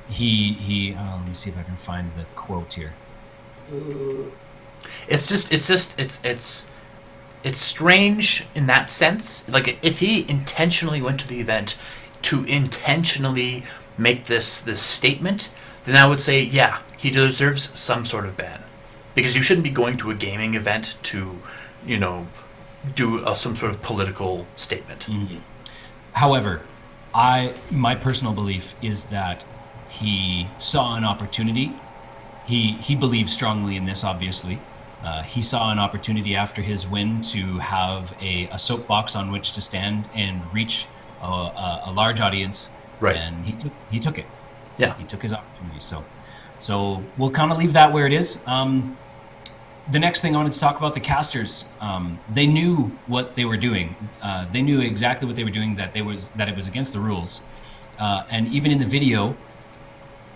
Speaker 1: let me see if I can find the quote here.
Speaker 2: It's strange in that sense. Like, if he intentionally went to the event to intentionally make this statement, then I would say, yeah, he deserves some sort of ban. Because you shouldn't be going to a gaming event to, do some sort of political statement.
Speaker 1: Mm-hmm. However, my personal belief is that he saw an opportunity. He believes strongly in this, obviously. He saw an opportunity after his win to have a soapbox on which to stand and reach a large audience.
Speaker 2: Right.
Speaker 1: And he took it.
Speaker 2: Yeah.
Speaker 1: He took his opportunity. So we'll kind of leave that where it is. The next thing I wanted to talk about, the casters. They knew what they were doing. They knew exactly what they were doing, that it was against the rules. And even in the video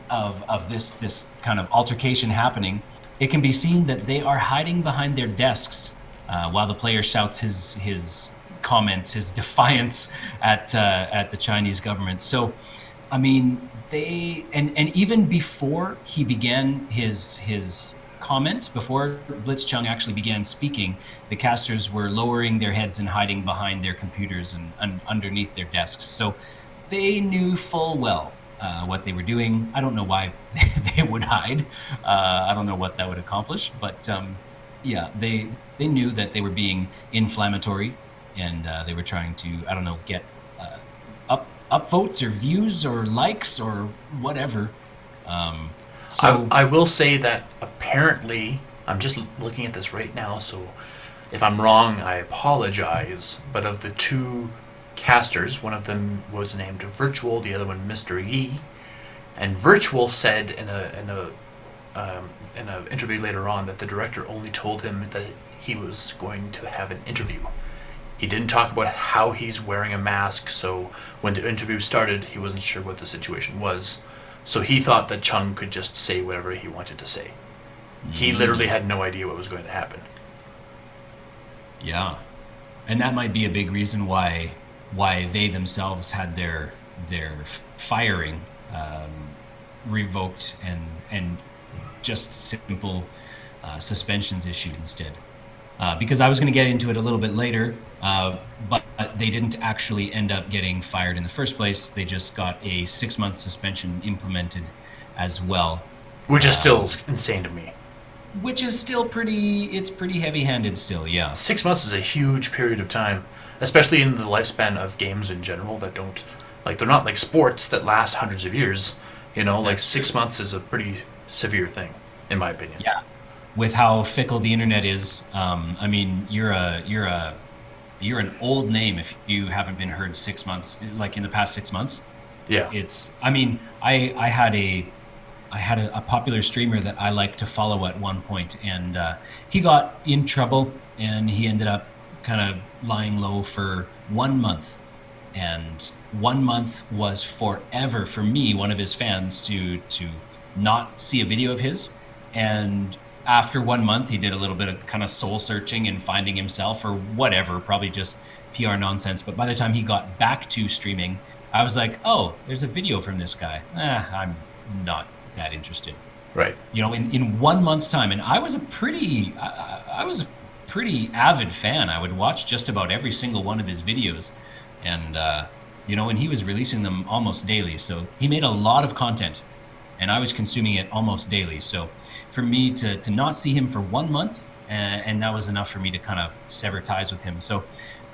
Speaker 1: of this kind of altercation happening, it can be seen that they are hiding behind their desks while the player shouts his comments, his defiance at the Chinese government. So, I mean, they and even before he began his comment, before Blitzchung actually began speaking, the casters were lowering their heads and hiding behind their computers and underneath their desks. So they knew full well what they were doing. I don't know why they would hide. I don't know what that would accomplish, but yeah, they knew that they were being inflammatory, and they were trying to, I don't know, get up votes or views or likes or whatever. So
Speaker 2: I will say that apparently, I'm just looking at this right now, so if I'm wrong, I apologize. But of the two casters, one of them was named Virtual, the other one Mr. Yi, and Virtual said in a interview later on that the director only told him that he was going to have an interview. He didn't talk about how he's wearing a mask, so when the interview started, he wasn't sure what the situation was. So he thought that Chung could just say whatever he wanted to say. He literally had no idea what was going to happen.
Speaker 1: Yeah, and that might be a big reason why they themselves had their firing revoked and just simple suspensions issued instead. Because I was going to get into it a little bit later, but they didn't actually end up getting fired in the first place. They just got a 6-month suspension implemented as well,
Speaker 2: Which is still insane to me.
Speaker 1: which is still pretty heavy-handed still. Yeah.
Speaker 2: 6 months is a huge period of time, especially in the lifespan of games in general that don't, like, they're not like sports that last hundreds of years. Like 6 months is a pretty severe thing, in my opinion.
Speaker 1: Yeah. With how fickle the internet is, I mean, you're an old name if you haven't been heard 6 months, like in the past 6 months.
Speaker 2: Yeah.
Speaker 1: I mean, I had a popular streamer that I liked to follow at one point, and he got in trouble, and he ended up kind of lying low for 1 month. And 1 month was forever for me, one of his fans, to not see a video of his. And after 1 month, he did a little bit of kind of soul searching and finding himself or whatever, probably just PR nonsense. But by the time he got back to streaming, I was like, oh, there's a video from this guy. I'm not that interested.
Speaker 2: Right.
Speaker 1: In 1 month's time. And I was a pretty avid fan. I would watch just about every single one of his videos. And, and he was releasing them almost daily. So he made a lot of content, and I was consuming it almost daily. So for me to not see him for 1 month, and that was enough for me to kind of sever ties with him. So,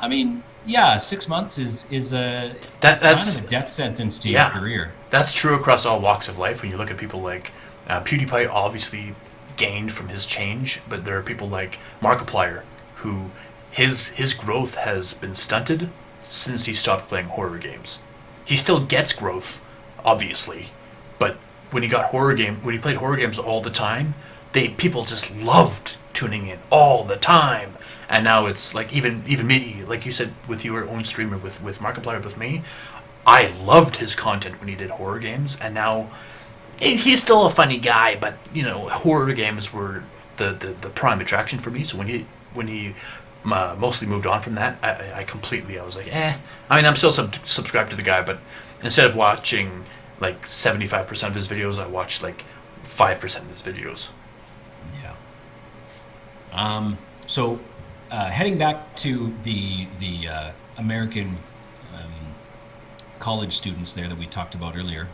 Speaker 1: I mean, yeah, 6 months is that's kind of a death sentence to your career.
Speaker 2: That's true across all walks of life. When you look at people like PewDiePie, obviously gained from his change, but there are people like Markiplier who his growth has been stunted since he stopped playing horror games. He still gets growth, obviously, but when he played horror games all the time, people just loved tuning in all the time. And now it's like even me, like you said with your own streamer with Markiplier, with me, I loved his content when he did horror games, and now he's still a funny guy, but horror games were the prime attraction for me. So when he mostly moved on from that, I was like, I mean, I'm still subscribed to the guy, but instead of watching like 75% of his videos, I watched like 5% of his videos.
Speaker 1: Yeah. So heading back to the American college students there that we talked about earlier.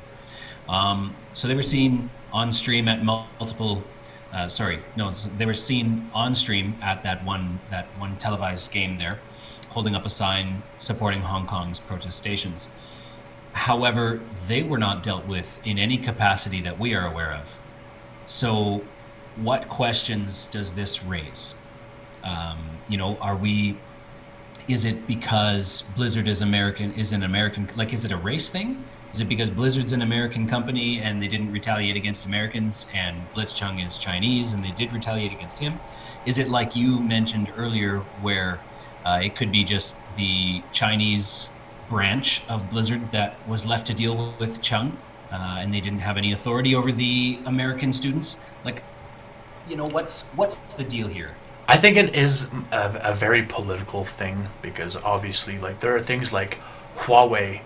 Speaker 1: So they were seen on stream at multiple. They were seen on stream at that one televised game there, holding up a sign supporting Hong Kong's protestations. However, they were not dealt with in any capacity that we are aware of. So, what questions does this raise? Is it because Blizzard is an American, like, is it a race thing? Is it because Blizzard's an American company and they didn't retaliate against Americans, and Blitzchung is Chinese and they did retaliate against him? Is it like you mentioned earlier, where it could be just the Chinese branch of Blizzard that was left to deal with Chung, and they didn't have any authority over the American students? Like, what's the deal here?
Speaker 2: I think it is a very political thing, because obviously, like, there are things like Huawei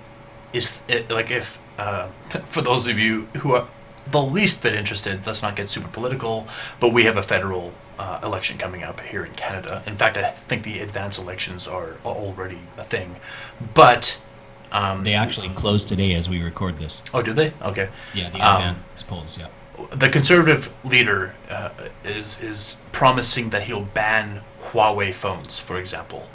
Speaker 2: if for those of you who are the least bit interested, let's not get super political, but we have a federal election coming up here in Canada. In fact, I think the advance elections are already a thing, but
Speaker 1: they actually closed today as we record this.
Speaker 2: Oh, do they? Okay.
Speaker 1: Yeah, the advance polls. Yeah.
Speaker 2: The Conservative leader is promising that he'll ban Huawei phones, for example.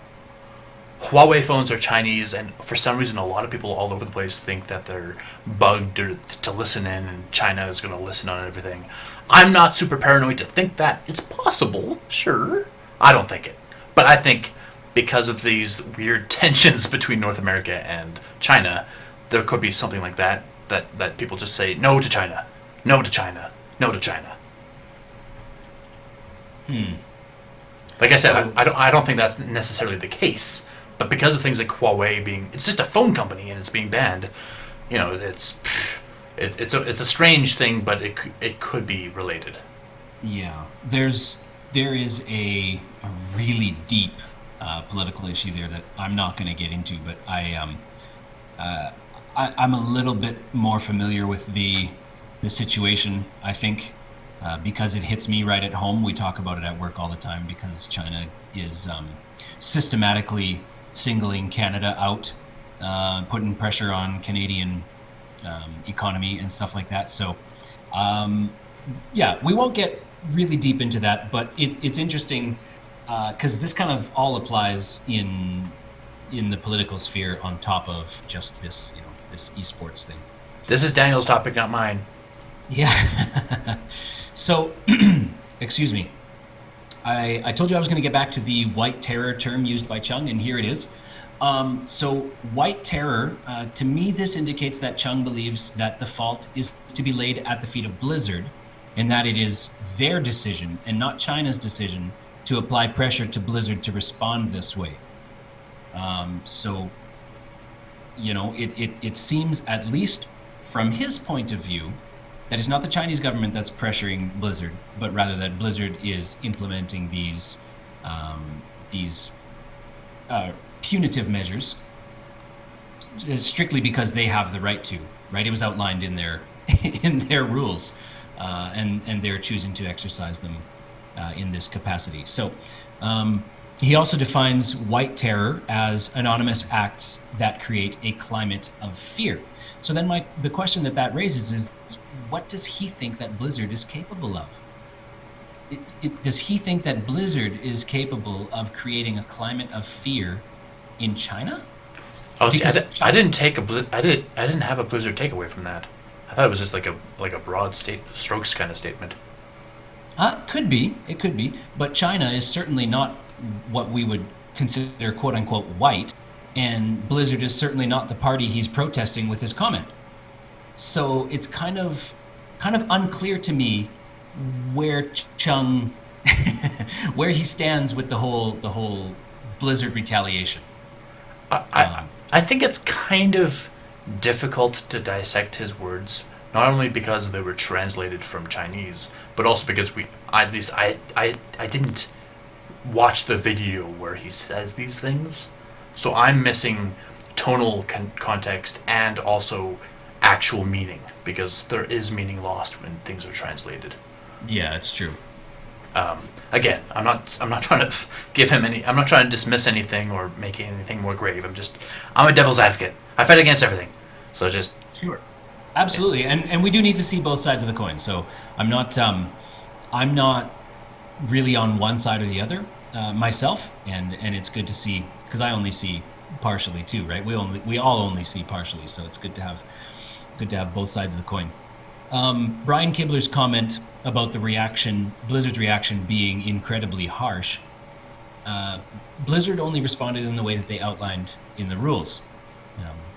Speaker 2: Huawei phones are Chinese, and for some reason a lot of people all over the place think that they're bugged to listen in, and China is going to listen on everything. I'm not super paranoid to think that. It's possible, sure. I don't think it. But I think because of these weird tensions between North America and China, there could be something like that people just say no to China, no to China, no to China. Like I said, I don't think that's necessarily the case. But because of things like Huawei it's just a phone company and it's being banned, it's it's a strange thing, but it could be related.
Speaker 1: Yeah, there is a really deep political issue there that I'm not going to get into, but I'm a little bit more familiar with the situation. I think because it hits me right at home. We talk about it at work all the time because China is systematically singling Canada out, putting pressure on Canadian economy and stuff like that. So, yeah, we won't get really deep into that, but it's interesting because this kind of all applies in the political sphere on top of just this, this esports thing.
Speaker 2: This is Daniel's topic, not mine.
Speaker 1: Yeah. So, excuse me. I told you I was going to get back to the white terror term used by Chung, and here it is. So, white terror, to me, this indicates that Chung believes that the fault is to be laid at the feet of Blizzard, and that it is their decision and not China's decision to apply pressure to Blizzard to respond this way. So, it seems, at least from his point of view, that it's not the Chinese government that's pressuring Blizzard, but rather that Blizzard is implementing these punitive measures strictly because they have the right to. Right? It was outlined in their in their rules, and they're choosing to exercise them in this capacity. So. He also defines white terror as anonymous acts that create a climate of fear. So then the question that raises is, what does he think that Blizzard is capable of? Does he think that Blizzard is capable of creating a climate of fear in China?
Speaker 2: Oh, see, I didn't have a Blizzard takeaway from that. I thought it was just like a broad strokes kind of statement.
Speaker 1: Could be. It could be. But China is certainly not what we would consider quote unquote white, and Blizzard is certainly not the party he's protesting with his comment. So it's kind of unclear to me where Chung where he stands with the whole Blizzard retaliation.
Speaker 2: I think it's kind of difficult to dissect his words, not only because they were translated from Chinese, but also because I didn't watch the video where he says these things, so I'm missing tonal context and also actual meaning, because there is meaning lost when things are translated.
Speaker 1: Yeah, it's true.
Speaker 2: Again, I'm not trying to give him any. I'm not trying to dismiss anything or make anything more grave. I'm a devil's advocate. I fight against everything, so just
Speaker 1: sure, absolutely, and we do need to see both sides of the coin. So I'm not really on one side or the other myself, and it's good to see, because I only see partially too, right? We all only see partially, so it's good to have both sides of the coin. Brian Kibler's comment about Blizzard's reaction being incredibly harsh. Blizzard only responded in the way that they outlined in the rules.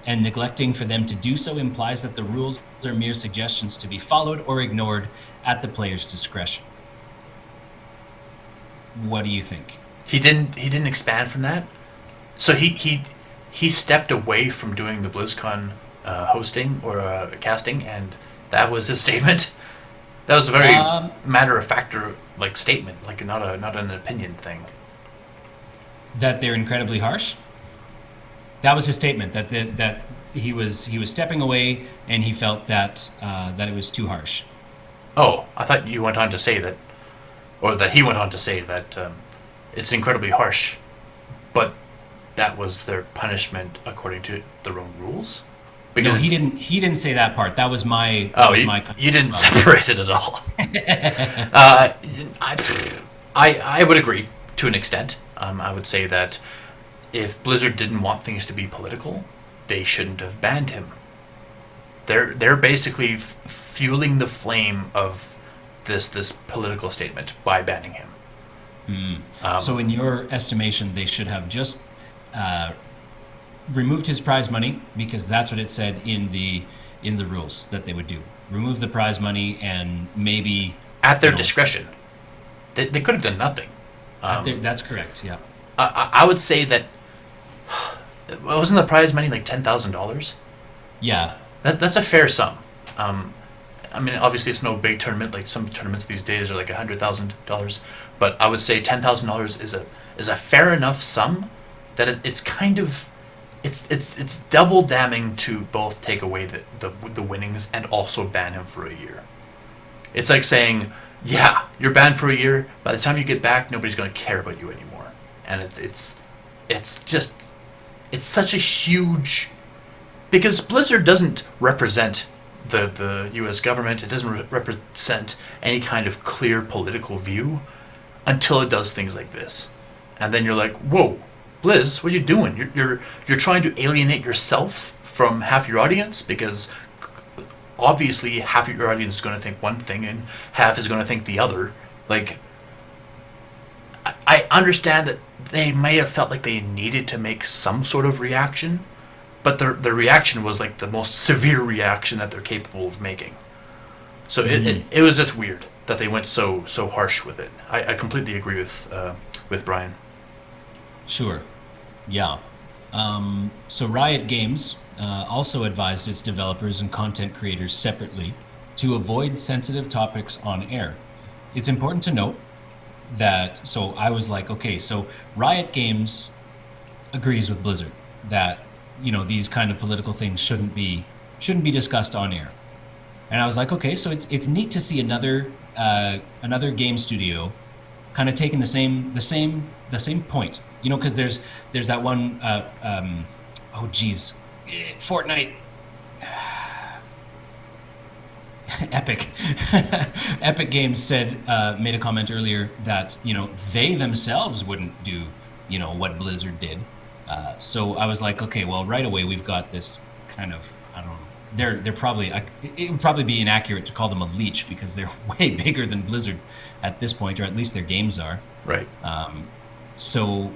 Speaker 1: And neglecting for them to do so implies that the rules are mere suggestions to be followed or ignored at the player's discretion. What do you think?
Speaker 2: He didn't expand from that. So he stepped away from doing the BlizzCon hosting or casting, and that was his statement. That was a very matter of fact statement, like not an opinion thing.
Speaker 1: That they're incredibly harsh. That was his statement. That he was stepping away, and he felt that it was too harsh.
Speaker 2: Oh, I thought you went on to say that. Or that he went on to say that it's incredibly harsh, but that was their punishment according to their own rues.
Speaker 1: Because no, he didn't say that part. That was my.
Speaker 2: You didn't separate it at all. I would agree to an extent. I would say that if Blizzard didn't want things to be political, they shouldn't have banned him. They're basically fueling the flame of this political statement by banning him.
Speaker 1: So in your estimation, they should have just removed his prize money, because that's what it said in the rules that they would do. Remove the prize money, and maybe
Speaker 2: at their discretion. They could have done nothing.
Speaker 1: That's correct. Yeah.
Speaker 2: I would say that wasn't the prize money like $10,000?
Speaker 1: Yeah.
Speaker 2: That's a fair sum. I mean, obviously it's no big tournament. Like some tournaments these days are like $100,000, but I would say $10,000 is a fair enough sum that it's kind of it's double damning to both take away the winnings and also ban him for a year. It's like saying, yeah, you're banned for a year. By the time you get back, nobody's going to care about you anymore. And it's just it's such a huge, because Blizzard doesn't represent the U.S. government. It doesn't represent any kind of clear political view until it does things like this, and then you're like, whoa, Blizz, what are you doing? You're trying to alienate yourself from half your audience, because obviously half of your audience is going to think one thing and half is going to think the other. Like, I understand that they may have felt like they needed to make some sort of reaction, but the reaction was like the most severe reaction that they're capable of making. So it was just weird that they went so harsh with it. I completely agree with Brian.
Speaker 1: Sure. Yeah. So Riot Games also advised its developers and content creators separately to avoid sensitive topics on air. It's important to note that, so I was like, okay, so Riot Games agrees with Blizzard that, you know, these kind of political things shouldn't be discussed on air. And I was like, okay, so it's neat to see another game studio kind of taking the same point, you know, because there's that one oh geez, Fortnite. Epic Epic Games said, made a comment earlier that, you know, they themselves wouldn't do, you know, what Blizzard did. So I was like, okay, well, right away we've got this kind of, I don't know, they're probably, it would probably be inaccurate to call them a leech because they're way bigger than Blizzard at this point, or at least their games are.
Speaker 2: Right.
Speaker 1: So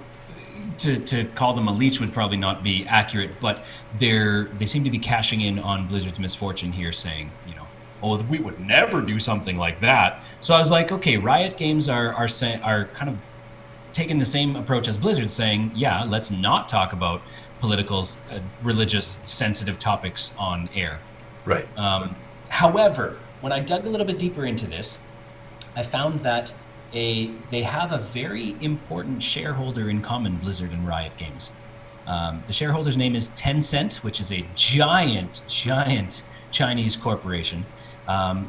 Speaker 1: to call them a leech would probably not be accurate, but they seem to be cashing in on Blizzard's misfortune here, saying, you know, oh, we would never do something like that. So I was like, okay, Riot Games are kind of taking the same approach as Blizzard, saying, yeah, let's not talk about political, religious, sensitive topics on air.
Speaker 2: Right.
Speaker 1: However, when I dug a little bit deeper into this, I found that they have a very important shareholder in common, Blizzard and Riot Games. The shareholder's name is Tencent, which is a giant Chinese corporation.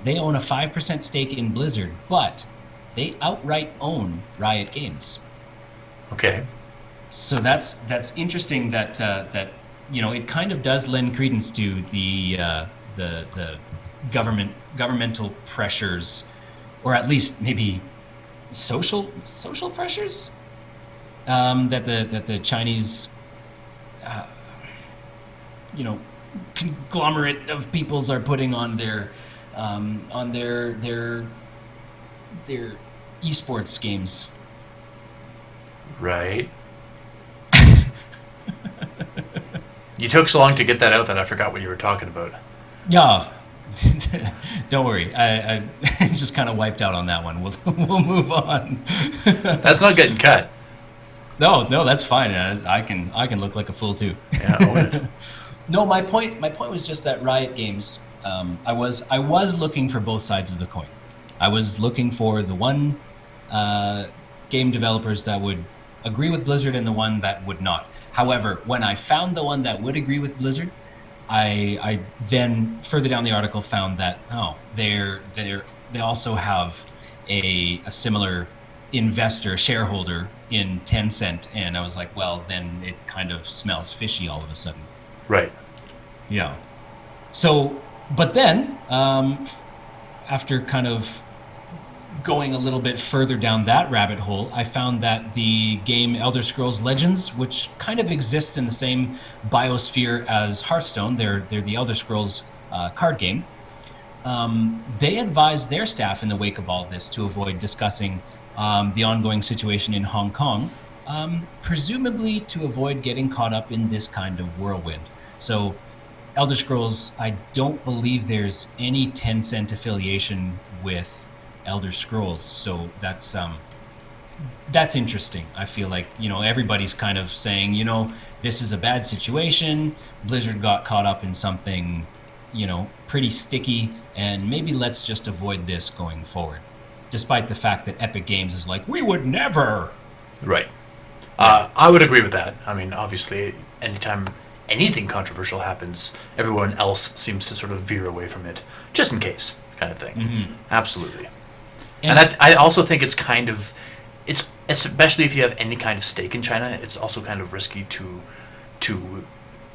Speaker 1: They own a 5% stake in Blizzard, but they outright own Riot Games.
Speaker 2: Okay.
Speaker 1: So that's interesting that you know, it kind of does lend credence to the governmental pressures, or at least maybe social pressures that the Chinese you know, conglomerate of peoples are putting on their esports games.
Speaker 2: Right. You took so long to get that out that I forgot what you were talking about.
Speaker 1: Yeah. Don't worry. I just kind of wiped out on that one. We'll move on.
Speaker 2: That's not getting cut.
Speaker 1: No, that's fine. I can look like a fool too.
Speaker 2: Yeah, own it.
Speaker 1: No, my point was just that Riot Games. I was looking for both sides of the coin. I was looking for the one game developers that would agree with Blizzard and the one that would not. However, when I found the one that would agree with Blizzard, I then further down the article found that they also have a similar investor shareholder in Tencent, and I was like, well, then it kind of smells fishy all of a sudden.
Speaker 2: Right.
Speaker 1: Yeah. So, but then after kind of going a little bit further down that rabbit hole, I found that the game Elder Scrolls Legends, which kind of exists in the same biosphere as Hearthstone, they're the Elder Scrolls card game. They advised their staff in the wake of all this to avoid discussing the ongoing situation in Hong Kong, presumably to avoid getting caught up in this kind of whirlwind. So Elder Scrolls, I don't believe there's any Tencent affiliation with Elder Scrolls, so that's interesting. I feel like, you know, everybody's kind of saying, you know, this is a bad situation. Blizzard got caught up in something pretty sticky, and maybe let's just avoid this going forward. Despite the fact that Epic Games is like, we would never.
Speaker 2: Right.
Speaker 1: Yeah.
Speaker 2: I would agree with that. I mean, obviously, anytime anything controversial happens, everyone else seems to sort of veer away from it, just in case, kind of thing.
Speaker 1: Mm-hmm.
Speaker 2: Absolutely. And I also think it's kind of, it's especially if you have any kind of stake in China, it's also kind of risky to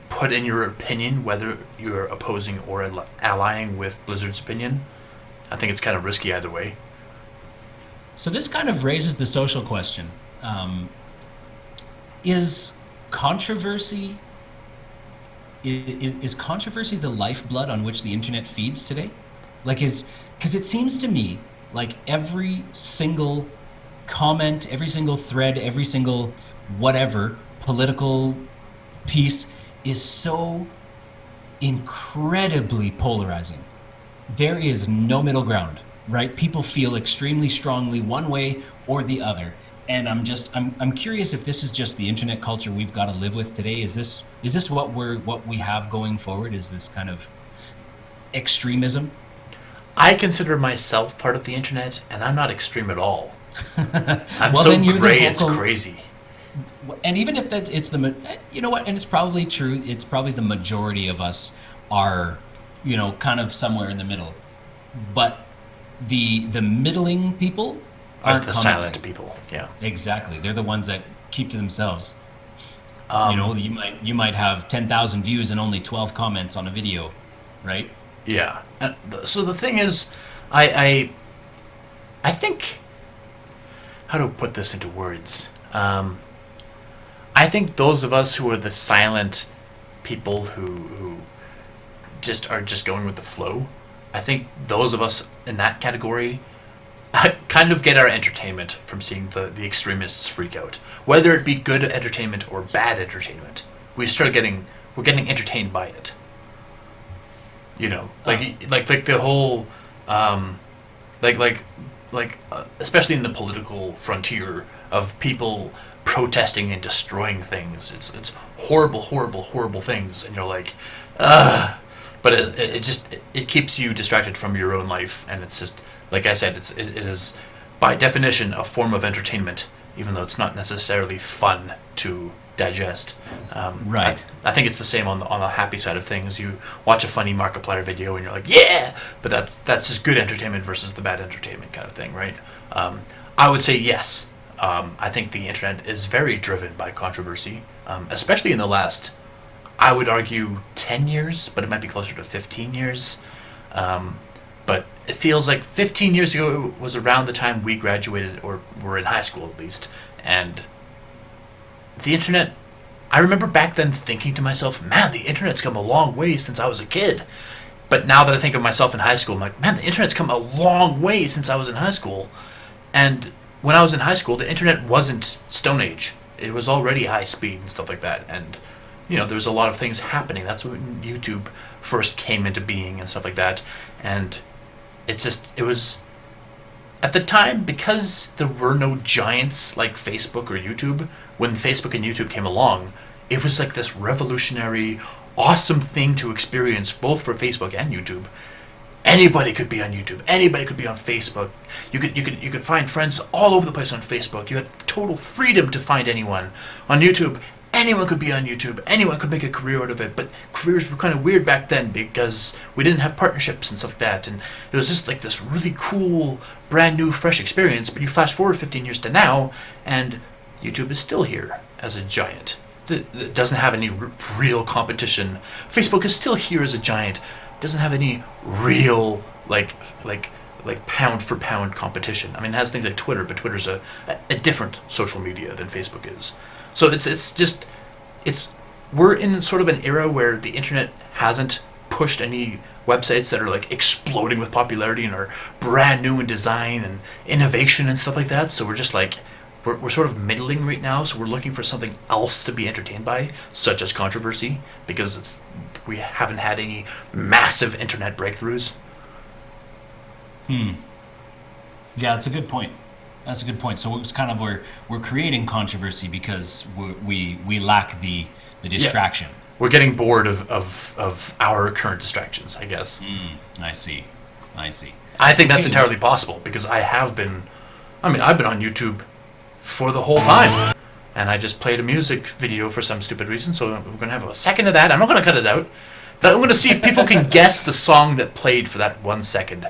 Speaker 2: put in your opinion whether you're opposing or allying with Blizzard's opinion. I think it's kind of risky either way.
Speaker 1: So this kind of raises the social question: Is controversy is controversy the lifeblood on which the internet feeds today? Like, is because it seems to me like every single comment, every single thread, every single whatever political piece is so incredibly polarizing. There is no middle ground, right? People feel extremely strongly one way or the other. And I'm curious if this is just the internet culture we've got to live with today. Is this what we have going forward? Is this kind of extremism?
Speaker 2: I consider myself part of the internet, and I'm not extreme at all. I'm
Speaker 1: Well,
Speaker 2: so
Speaker 1: then you're the
Speaker 2: gray, it's
Speaker 1: vocal.
Speaker 2: crazy.
Speaker 1: And even if it's you know what, and it's probably true. It's probably the majority of us are, kind of somewhere in the middle. But the middling people
Speaker 2: Are
Speaker 1: aren't
Speaker 2: the
Speaker 1: commenting.
Speaker 2: silent people, yeah.
Speaker 1: Exactly. They're the ones that keep to themselves.
Speaker 2: Um,
Speaker 1: You might have 10,000 views and only 12 comments on a video, right?
Speaker 2: yeah. And so the thing is, I, I think, how to put this into words? I think those of us who are the silent people who just are just going with the flow, I think those of us in that category kind of get our entertainment from seeing the extremists freak out. Whether it be good entertainment or bad entertainment, we're getting entertained by it. Like the whole, like especially in the political frontier of people protesting and destroying things. It's horrible, horrible, horrible things, and you're like, ugh. But it keeps you distracted from your own life, and it's just like I said, it is by definition a form of entertainment, even though it's not necessarily fun to digest.
Speaker 1: Right.
Speaker 2: I think it's the same on the happy side of things. You watch a funny Markiplier video and you're like, yeah, but that's just good entertainment versus the bad entertainment kind of thing, right? I would say yes. I think the internet is very driven by controversy, especially in the last, I would argue, 10 years, but it might be closer to 15 years. But it feels like 15 years ago was around the time we graduated or were in high school at least. And the internet, I remember back then thinking to myself, man, the internet's come a long way since I was a kid. But now that I think of myself in high school, I'm like, man, the internet's come a long way since I was in high school. And when I was in high school, the internet wasn't Stone Age. It was already high speed and stuff like that. And, there was a lot of things happening. That's when YouTube first came into being and stuff like that. And it was, at the time, because there were no giants like Facebook or YouTube, when Facebook and YouTube came along, it was like this revolutionary, awesome thing to experience both for Facebook and YouTube. Anybody could be on YouTube. Anybody could be on Facebook. You could find friends all over the place on Facebook. You had total freedom to find anyone. On YouTube, anyone could be on YouTube. Anyone could make a career out of it. But careers were kind of weird back then because we didn't have partnerships and stuff like that. And it was just like this really cool, brand new, fresh experience. But you fast forward 15 years to now, and YouTube is still here as a giant. It doesn't have any real competition. Facebook is still here as a giant. Doesn't have any real like pound for pound competition. I mean, it has things like Twitter, but Twitter's a different social media than Facebook is. So we're in sort of an era where the internet hasn't pushed any websites that are like exploding with popularity and are brand new in design and innovation and stuff like that. So we're just like we're sort of middling right now, so we're looking for something else to be entertained by, such as controversy, because we haven't had any massive internet breakthroughs.
Speaker 1: Yeah, that's a good point. That's a good point. So it's kind of we're creating controversy because we lack the
Speaker 2: Yeah.
Speaker 1: distraction.
Speaker 2: we're getting bored of our current distractions, I guess.
Speaker 1: I see.
Speaker 2: I think that's
Speaker 1: Okay.
Speaker 2: entirely possible because I've been on YouTube for the whole time, and I just played a music video for some stupid reason, so we're going to have a second of that. I'm not going to cut it out. I'm going to see if people can guess the song that played for that 1 second,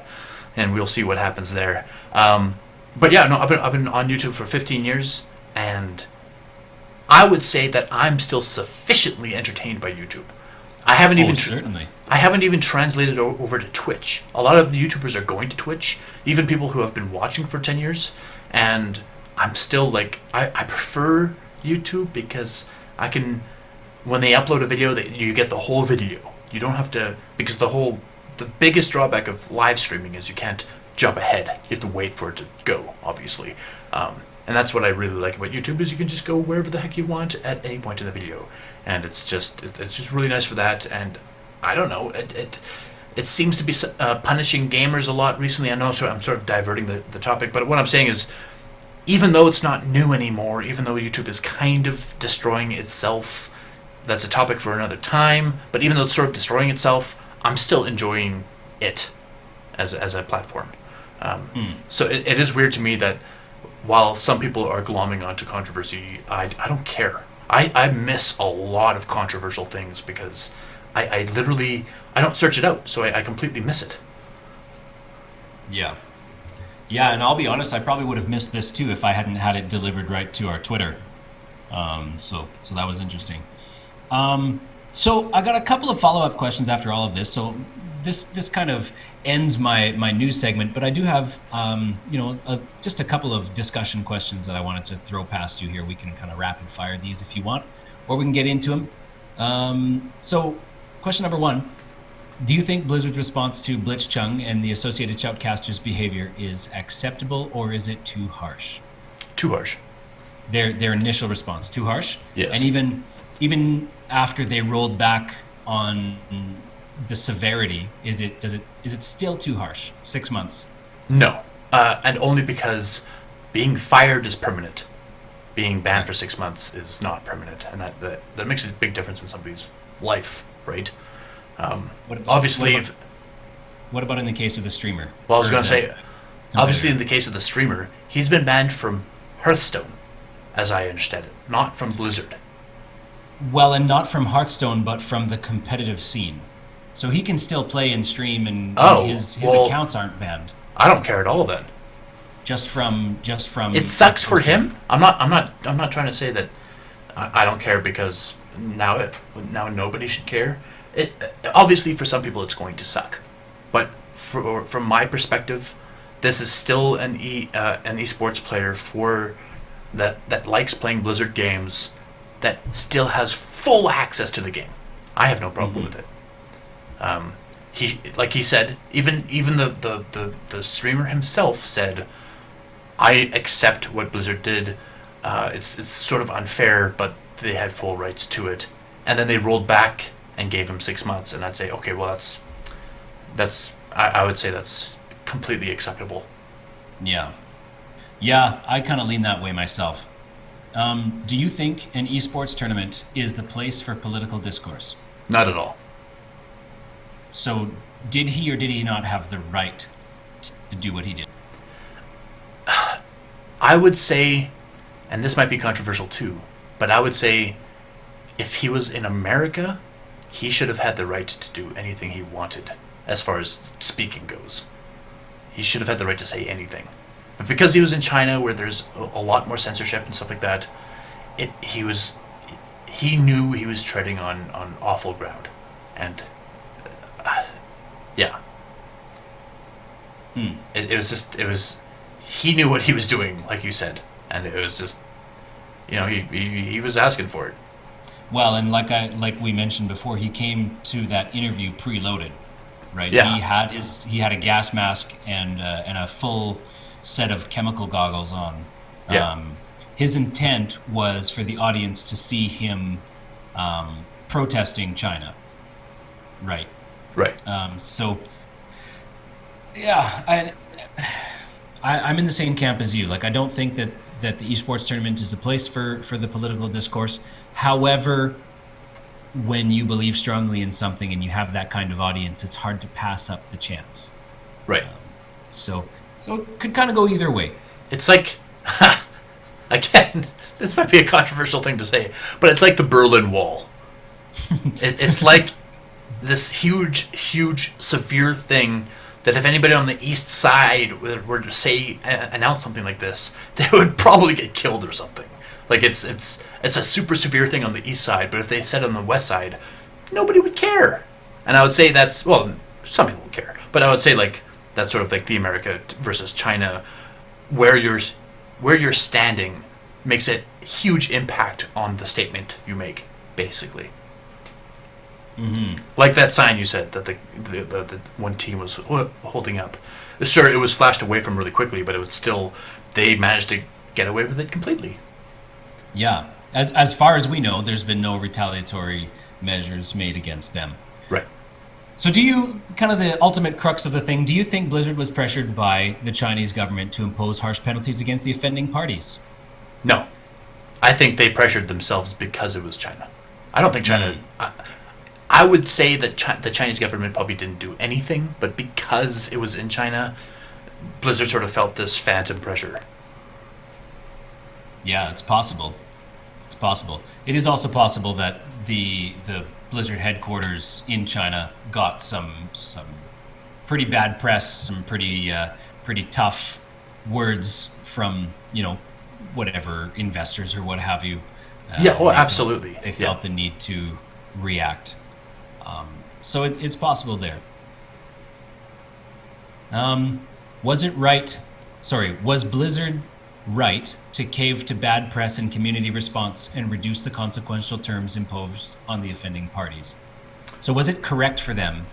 Speaker 2: and we'll see what happens there. But yeah, no, I've been on YouTube for 15 years, and I would say that I'm still sufficiently entertained by YouTube. I haven't even
Speaker 1: certainly.
Speaker 2: I haven't even translated over to Twitch. A lot of the YouTubers are going to Twitch, even people who have been watching for 10 years, and I'm still like, I prefer YouTube because I can, when they upload a video, that you get the whole video. You don't have to, because the biggest drawback of live streaming is you can't jump ahead. You have to wait for it to go, obviously. And that's what I really like about YouTube, is you can just go wherever the heck you want at any point in the video. And it's just really nice for that. And I don't know, it seems to be punishing gamers a lot recently. I know I'm sort of diverting the topic, but what I'm saying is, even though it's not new anymore, even though YouTube is kind of destroying itself, that's a topic for another time, but even though it's sort of destroying itself, I'm still enjoying it as a platform. So it is weird to me that while some people are glomming onto controversy, I don't care. I miss a lot of controversial things because I literally, I don't search it out, so I completely miss it.
Speaker 1: Yeah. Yeah, and I'll be honest, I probably would have missed this too if I hadn't had it delivered right to our Twitter. So that was interesting. So I got a couple of follow-up questions after all of this. So this kind of ends my news segment, but I do have just a couple of discussion questions that I wanted to throw past you here. We can kind of rapid fire these if you want, or we can get into them. So question number one: do you think Blizzard's response to Blitzchung and the associated shoutcasters' behavior is acceptable, or is it too harsh?
Speaker 2: Too harsh.
Speaker 1: Their initial response, too harsh?
Speaker 2: Yes.
Speaker 1: And even after they rolled back on the severity, is it still too harsh? 6 months?
Speaker 2: No. And only because being fired is permanent. Being banned for 6 months is not permanent, and that makes a big difference in somebody's life, right? Obviously,
Speaker 1: what about in the case of the streamer?
Speaker 2: Well, I was going to say, obviously in the case of the streamer, he's been banned from Hearthstone, as I understand it, not from Blizzard.
Speaker 1: Well, and not from Hearthstone, but from the competitive scene. So he can still play and stream, and his accounts aren't banned.
Speaker 2: I don't care at all then.
Speaker 1: Just from.
Speaker 2: It sucks for him. I'm not trying to say that I don't care, because now nobody should care. Obviously, for some people, it's going to suck, but from my perspective, this is still an esports player that likes playing Blizzard games, that still has full access to the game. I have no problem with it. He said, even the streamer himself said, I accept what Blizzard did. It's sort of unfair, but they had full rights to it. And then they rolled back and gave him 6 months, and I'd say, okay, well I would say that's completely acceptable.
Speaker 1: Yeah, I kind of lean that way myself. Do you think an esports tournament is the place for political discourse?
Speaker 2: Not at all.
Speaker 1: So did he or did he not have the right to do what he did?
Speaker 2: I would say, and this might be controversial too, but I would say if he was in America, he should have had the right to do anything he wanted as far as speaking goes. He should have had the right to say anything. But because he was in China, where there's a lot more censorship and stuff like that, he knew he was treading on awful ground. And yeah. It was he knew what he was doing, like you said, and it was just, he was asking for it.
Speaker 1: Well, and like we mentioned before, he came to that interview preloaded, right?
Speaker 2: Yeah.
Speaker 1: He had a gas mask and a full set of chemical goggles on.
Speaker 2: Yeah.
Speaker 1: His intent was for the audience to see him protesting China, right?
Speaker 2: Right.
Speaker 1: So, yeah, I'm in the same camp as you. Like, I don't think that the esports tournament is a place for the political discourse. However, when you believe strongly in something and you have that kind of audience, it's hard to pass up the chance.
Speaker 2: Right.
Speaker 1: So it could kind of go either way.
Speaker 2: It's like, again, this might be a controversial thing to say, but it's like the Berlin Wall. It's like this huge, severe thing that if anybody on the east side were to say, announce something like this, they would probably get killed or something. Like it's a super severe thing on the east side, but if they said on the west side, nobody would care. And I would say that's, well, some people would care, but I would say like that's sort of like the America versus China, where you're standing makes a huge impact on the statement you make, basically.
Speaker 1: Mm-hmm.
Speaker 2: Like that sign you said that the one team was holding up. Sure, it was flashed away from really quickly, but it was still, they managed to get away with it completely.
Speaker 1: Yeah. As far as we know, there's been no retaliatory measures made against them.
Speaker 2: Right.
Speaker 1: So do you, kind of the ultimate crux of the thing, do you think Blizzard was pressured by the Chinese government to impose harsh penalties against the offending parties?
Speaker 2: No. I think they pressured themselves because it was China. I don't think China... I would say that the Chinese government probably didn't do anything, but because it was in China, Blizzard sort of felt this phantom pressure.
Speaker 1: Yeah, it's possible. It's possible. It is also possible that the Blizzard headquarters in China got some pretty bad press, some pretty tough words from, whatever investors or what have you.
Speaker 2: Yeah, well, absolutely.
Speaker 1: They felt the need to react. So it's possible there. Was Blizzard right to cave to bad press and community response and reduce the consequential terms imposed on the offending parties? So was it correct for them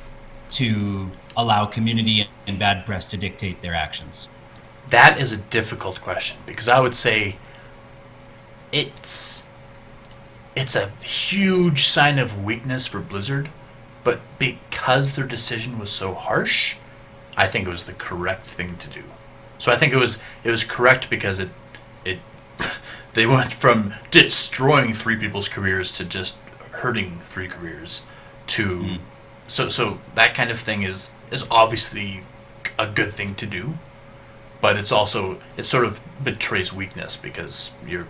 Speaker 1: to allow community and bad press to dictate their actions?
Speaker 2: That is a difficult question, because I would say it's a huge sign of weakness for Blizzard, but because their decision was so harsh, I think it was the correct thing to do. So I think it was correct because it they went from destroying 3 people's careers to just hurting 3 careers to so that kind of thing is obviously a good thing to do, but it sort of betrays weakness because you're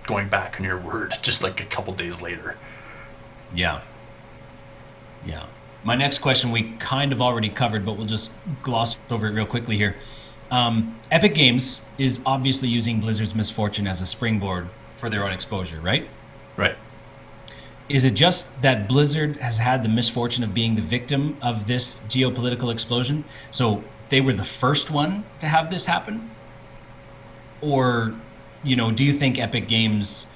Speaker 2: going back on your word just like a couple days later.
Speaker 1: Yeah. My next question we kind of already covered, but we'll just gloss over it real quickly here. Epic Games is obviously using Blizzard's misfortune as a springboard for their own exposure, right?
Speaker 2: Right.
Speaker 1: Is it just that Blizzard has had the misfortune of being the victim of this geopolitical explosion? So they were the first one to have this happen? Or, do you think Epic Games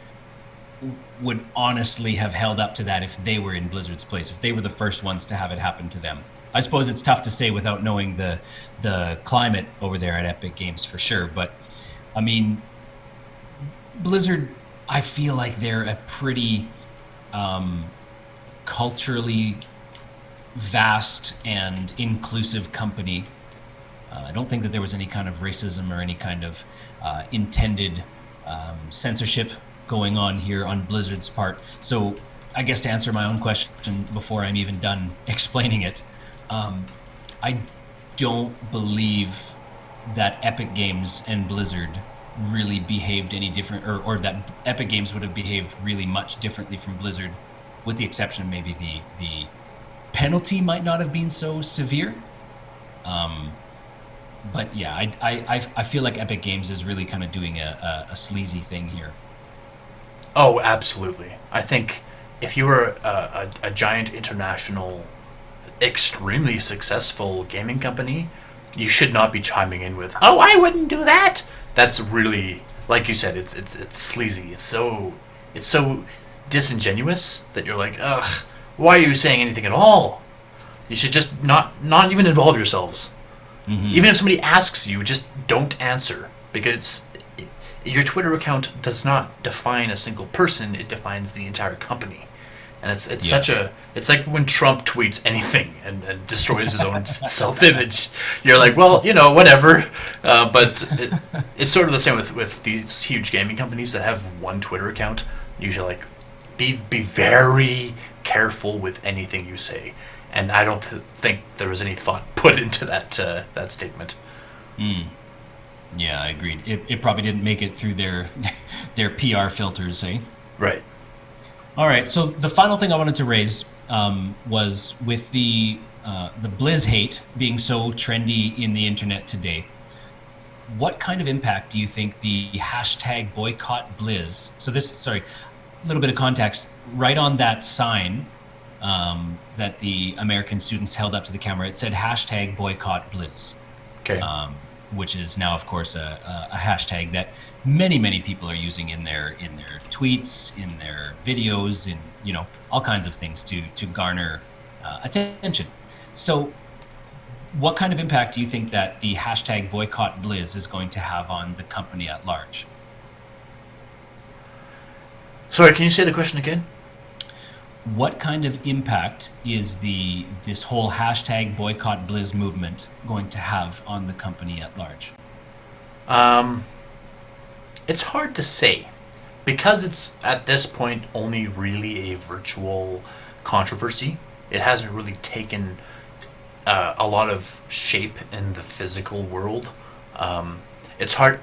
Speaker 1: would honestly have held up to that if they were in Blizzard's place, if they were the first ones to have it happen to them? I suppose it's tough to say without knowing the climate over there at Epic Games for sure, but I mean, Blizzard, I feel like they're a pretty culturally vast and inclusive company. I don't think that there was any kind of racism or any kind of intended censorship going on here on Blizzard's part. So I guess to answer my own question before I'm even done explaining it, I don't believe that Epic Games and Blizzard really behaved any different, or that Epic Games would have behaved really much differently from Blizzard, with the exception of maybe the penalty might not have been so severe. But yeah, I feel like Epic Games is really kind of doing a sleazy thing here.
Speaker 2: Oh, absolutely. I think if you were a giant international, extremely successful gaming company, you should not be chiming in with, "Oh, I wouldn't do that." That's really, like you said, it's sleazy. It's so disingenuous that you're like, ugh, why are you saying anything at all? You should just not even involve yourselves. Mm-hmm. Even if somebody asks you, just don't answer, because your Twitter account does not define a single person; it defines the entire company. And it's like when Trump tweets anything and destroys his own self-image. You're like, well, whatever. But it's sort of the same with these huge gaming companies that have one Twitter account. Usually, like be very careful with anything you say. And I don't think there was any thought put into that statement.
Speaker 1: Yeah, I agreed. It probably didn't make it through their their PR filters, eh?
Speaker 2: Right.
Speaker 1: All right. So the final thing I wanted to raise was with the Blizz hate being so trendy in the internet today. What kind of impact do you think the hashtag boycott Blizz? So this, sorry, a little bit of context. Right on that sign that the American students held up to the camera, it said hashtag boycott Blizz.
Speaker 2: Okay.
Speaker 1: Which is now, of course, a hashtag that many people are using in their tweets, in their videos, in all kinds of things to garner attention. So, what kind of impact do you think that the hashtag boycott Blizz is going to have on the company at large?
Speaker 2: Sorry, can you say the question again?
Speaker 1: What kind of impact is this whole hashtag boycott Blizz movement going to have on the company at large?
Speaker 2: It's hard to say because it's at this point only really a virtual controversy. It hasn't really taken a lot of shape in the physical world. It's hard.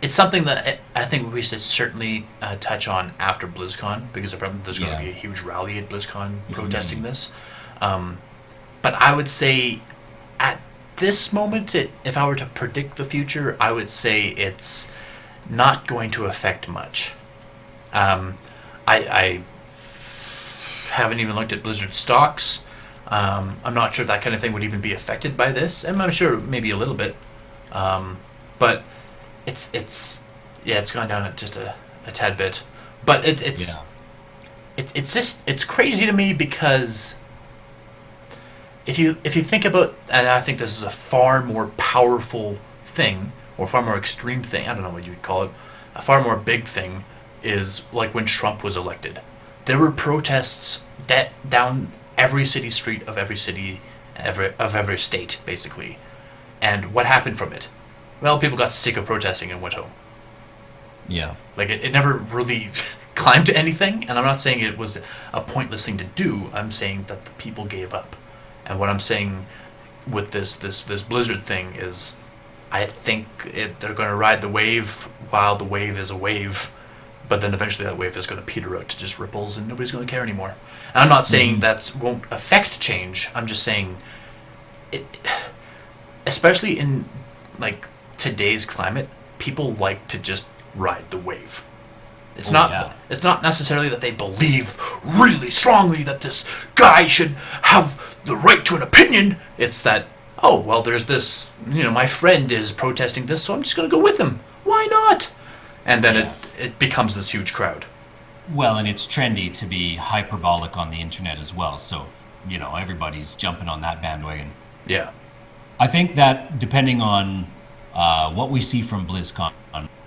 Speaker 2: It's something that I think we should certainly touch on after BlizzCon, because apparently there's going to be a huge rally at BlizzCon protesting this. But I would say at this moment, if I were to predict the future, I would say it's not going to affect much. I haven't even looked at Blizzard stocks. I'm not sure that kind of thing would even be affected by this, and I'm sure maybe a little bit. But it's gone down just a tad bit. But it's crazy to me because if you think about, and I think this is a far more powerful thing, or far more extreme thing, I don't know what you would call it, a far more big thing, is like when Trump was elected. There were protests down every city street of every city, of every state, basically. And what happened from it? Well, people got sick of protesting and went home.
Speaker 1: Yeah.
Speaker 2: Like, it never really climbed to anything, and I'm not saying it was a pointless thing to do. I'm saying that the people gave up. And what I'm saying with this Blizzard thing is, I think they're going to ride the wave while the wave is a wave, but then eventually that wave is going to peter out to just ripples and nobody's going to care anymore. And I'm not saying that won't affect change. I'm just saying it, especially in like today's climate, people like to just ride the wave. It's It's not necessarily that they believe really strongly that this guy should have the right to an opinion. It's that, oh, well, there's this, my friend is protesting this, so I'm just going to go with him. Why not? And then it becomes this huge crowd.
Speaker 1: Well, and it's trendy to be hyperbolic on the internet as well. So, everybody's jumping on that bandwagon.
Speaker 2: Yeah.
Speaker 1: I think that depending on what we see from BlizzCon,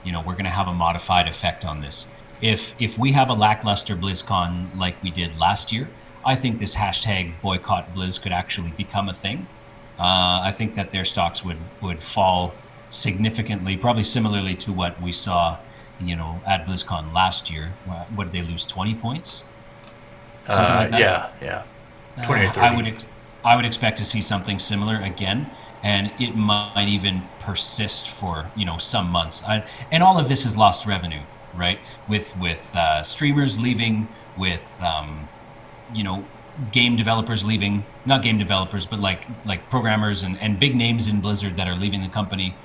Speaker 1: we're going to have a modified effect on this. If we have a lackluster BlizzCon like we did last year, I think this hashtag boycott Blizz could actually become a thing. I think that their stocks would fall significantly, probably similarly to what we saw, at BlizzCon last year. What did they lose? 20 points? Something like that?
Speaker 2: Yeah. 20 or 30.
Speaker 1: I would expect to see something similar again, and it might even persist for some months. And all of this is lost revenue, right? With streamers leaving, with game developers leaving, not game developers, but like programmers and big names in Blizzard that are leaving the company.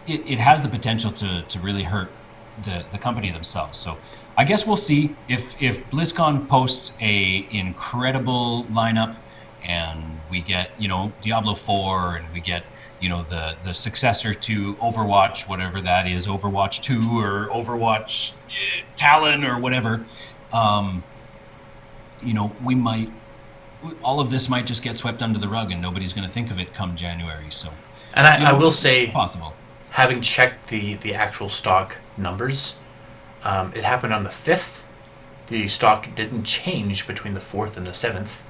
Speaker 1: It has the potential to really hurt the company themselves. So I guess we'll see if BlizzCon posts a incredible lineup and we get Diablo 4 and we get the successor to Overwatch, whatever that is, Overwatch 2 or Overwatch Talon or whatever. We might, all of this might just get swept under the rug and nobody's going to think of it come January. So,
Speaker 2: and I will say,
Speaker 1: it's possible.
Speaker 2: Having checked the actual stock numbers, it happened on the 5th. The stock didn't change between the 4th and the 7th.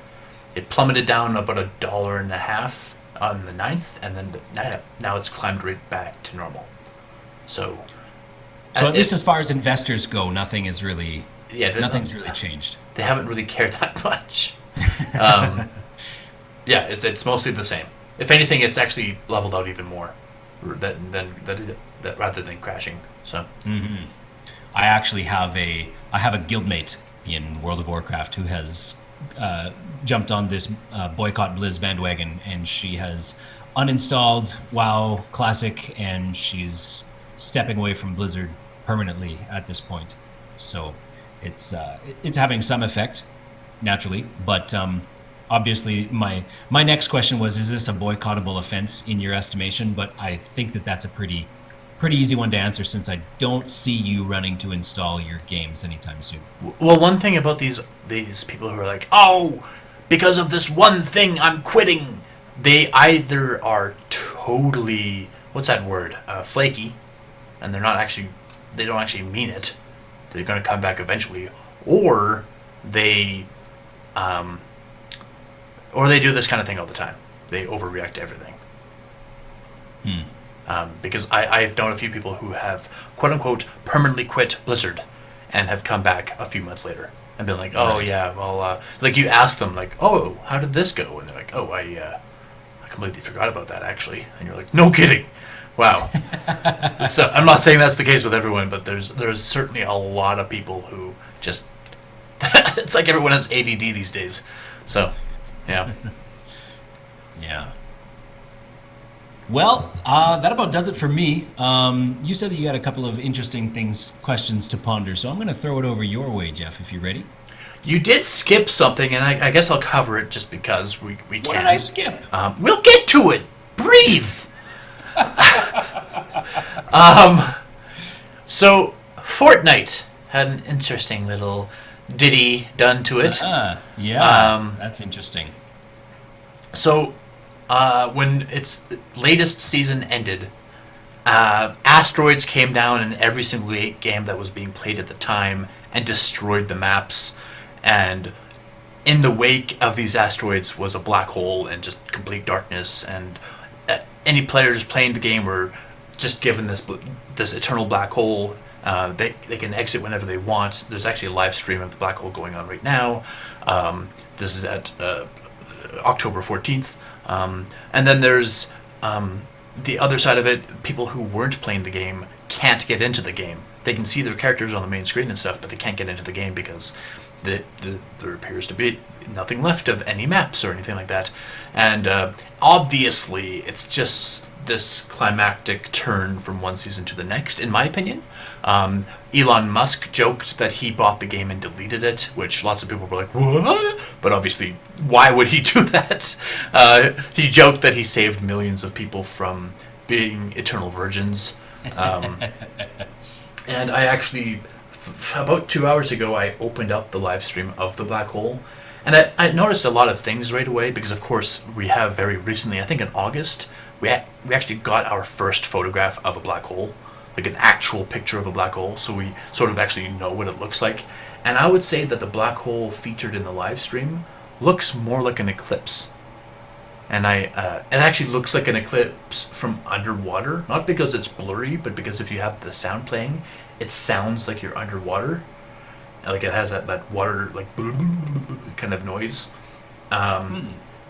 Speaker 2: It plummeted down about $1.50 on the 9th, and then now it's climbed right back to normal. So
Speaker 1: So at least as far as investors go, nothing's really changed.
Speaker 2: They haven't really cared that much. Um, yeah, it's mostly the same. If anything, it's actually leveled out even more rather than crashing. So
Speaker 1: I actually have a guildmate in World of Warcraft who has jumped on this boycott Blizz bandwagon, and she has uninstalled WoW Classic, and she's stepping away from Blizzard permanently at this point. So it's having some effect, naturally, but obviously my next question was, is this a boycottable offense in your estimation? But I think that's a pretty easy one to answer, since I don't see you running to install your games anytime soon.
Speaker 2: Well, one thing about these people who are like, oh, because of this one thing, I'm quitting. They either are totally, what's that word, flaky, and they don't actually mean it. They're going to come back eventually, or they do this kind of thing all the time. They overreact to everything. Because I've known a few people who have, quote unquote, permanently quit Blizzard and have come back a few months later and been like, oh, right. Yeah, well, like you ask them, like, oh, how did this go? And they're like, oh, I completely forgot about that, actually. And you're like, no kidding. Wow. So I'm not saying that's the case with everyone, but there's certainly a lot of people who just, it's like everyone has ADD these days. So, yeah.
Speaker 1: Yeah. Well, that about does it for me. You said that you had a couple of interesting questions to ponder, so I'm going to throw it over your way, Jeff, if you're ready.
Speaker 2: You did skip something, and I guess I'll cover it just because we can.
Speaker 1: What did I skip?
Speaker 2: We'll get to it. Breathe. So Fortnite had an interesting little ditty done to it.
Speaker 1: Yeah, that's interesting.
Speaker 2: So, when its latest season ended, asteroids came down in every single game that was being played at the time and destroyed the maps. And in the wake of these asteroids was a black hole and just complete darkness. And any players playing the game were just given this eternal black hole. They can exit whenever they want. There's actually a live stream of the black hole going on right now. This is at October 14th. And then there's the other side of it. People who weren't playing the game can't get into the game. They can see their characters on the main screen and stuff, but they can't get into the game because there appears to be nothing left of any maps or anything like that. And obviously, it's just this climactic turn from one season to the next, in my opinion. Elon Musk joked that he bought the game and deleted it, which lots of people were like, what? But obviously, why would he do that? He joked that he saved millions of people from being eternal virgins. And I actually, about 2 hours ago, I opened up the live stream of the black hole. And I noticed a lot of things right away because, of course, we have very recently, I think in August, we actually got our first photograph of a black hole, like an actual picture of a black hole, so we sort of actually know what it looks like. And I would say that the black hole featured in the live stream looks more like an eclipse. And it actually looks like an eclipse from underwater, not because it's blurry, but because if you have the sound playing, it sounds like you're underwater. Like it has that water, like kind of noise.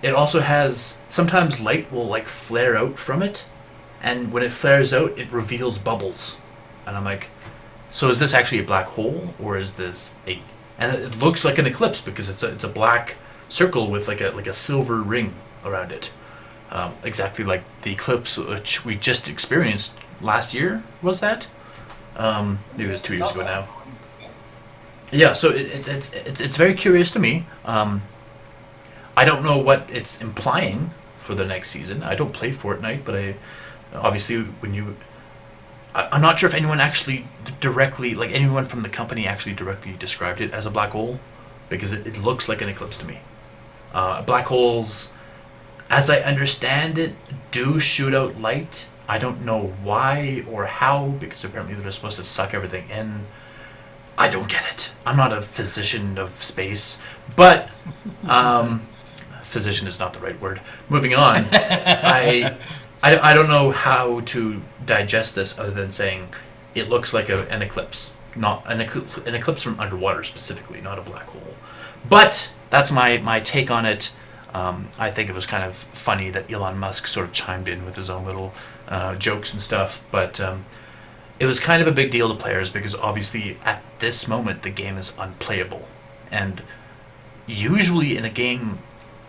Speaker 2: It also has, sometimes light will like flare out from it, and when it flares out, it reveals bubbles. And I'm like, so is this actually a black hole, or is this a? And it looks like an eclipse because it's a black circle with like a silver ring around it, exactly like the eclipse which we just experienced last year. Was that? Maybe it was 2 years ago now. Yeah, so it's very curious to me. I don't know what it's implying for the next season. I don't play Fortnite, but obviously I'm not sure if anyone actually directly, like anyone from the company actually directly described it as a black hole, because it looks like an eclipse to me. Black holes, as I understand it, do shoot out light. I don't know why or how, because apparently they're supposed to suck everything in. I don't get it. I'm not a physician of space, but physician is not the right word. Moving on, I don't know how to digest this other than saying it looks like an eclipse, not an eclipse from underwater specifically, not a black hole. But that's my take on it. I think it was kind of funny that Elon Musk sort of chimed in with his own little jokes and stuff, but it was kind of a big deal to players because obviously at this moment the game is unplayable. And usually in a game,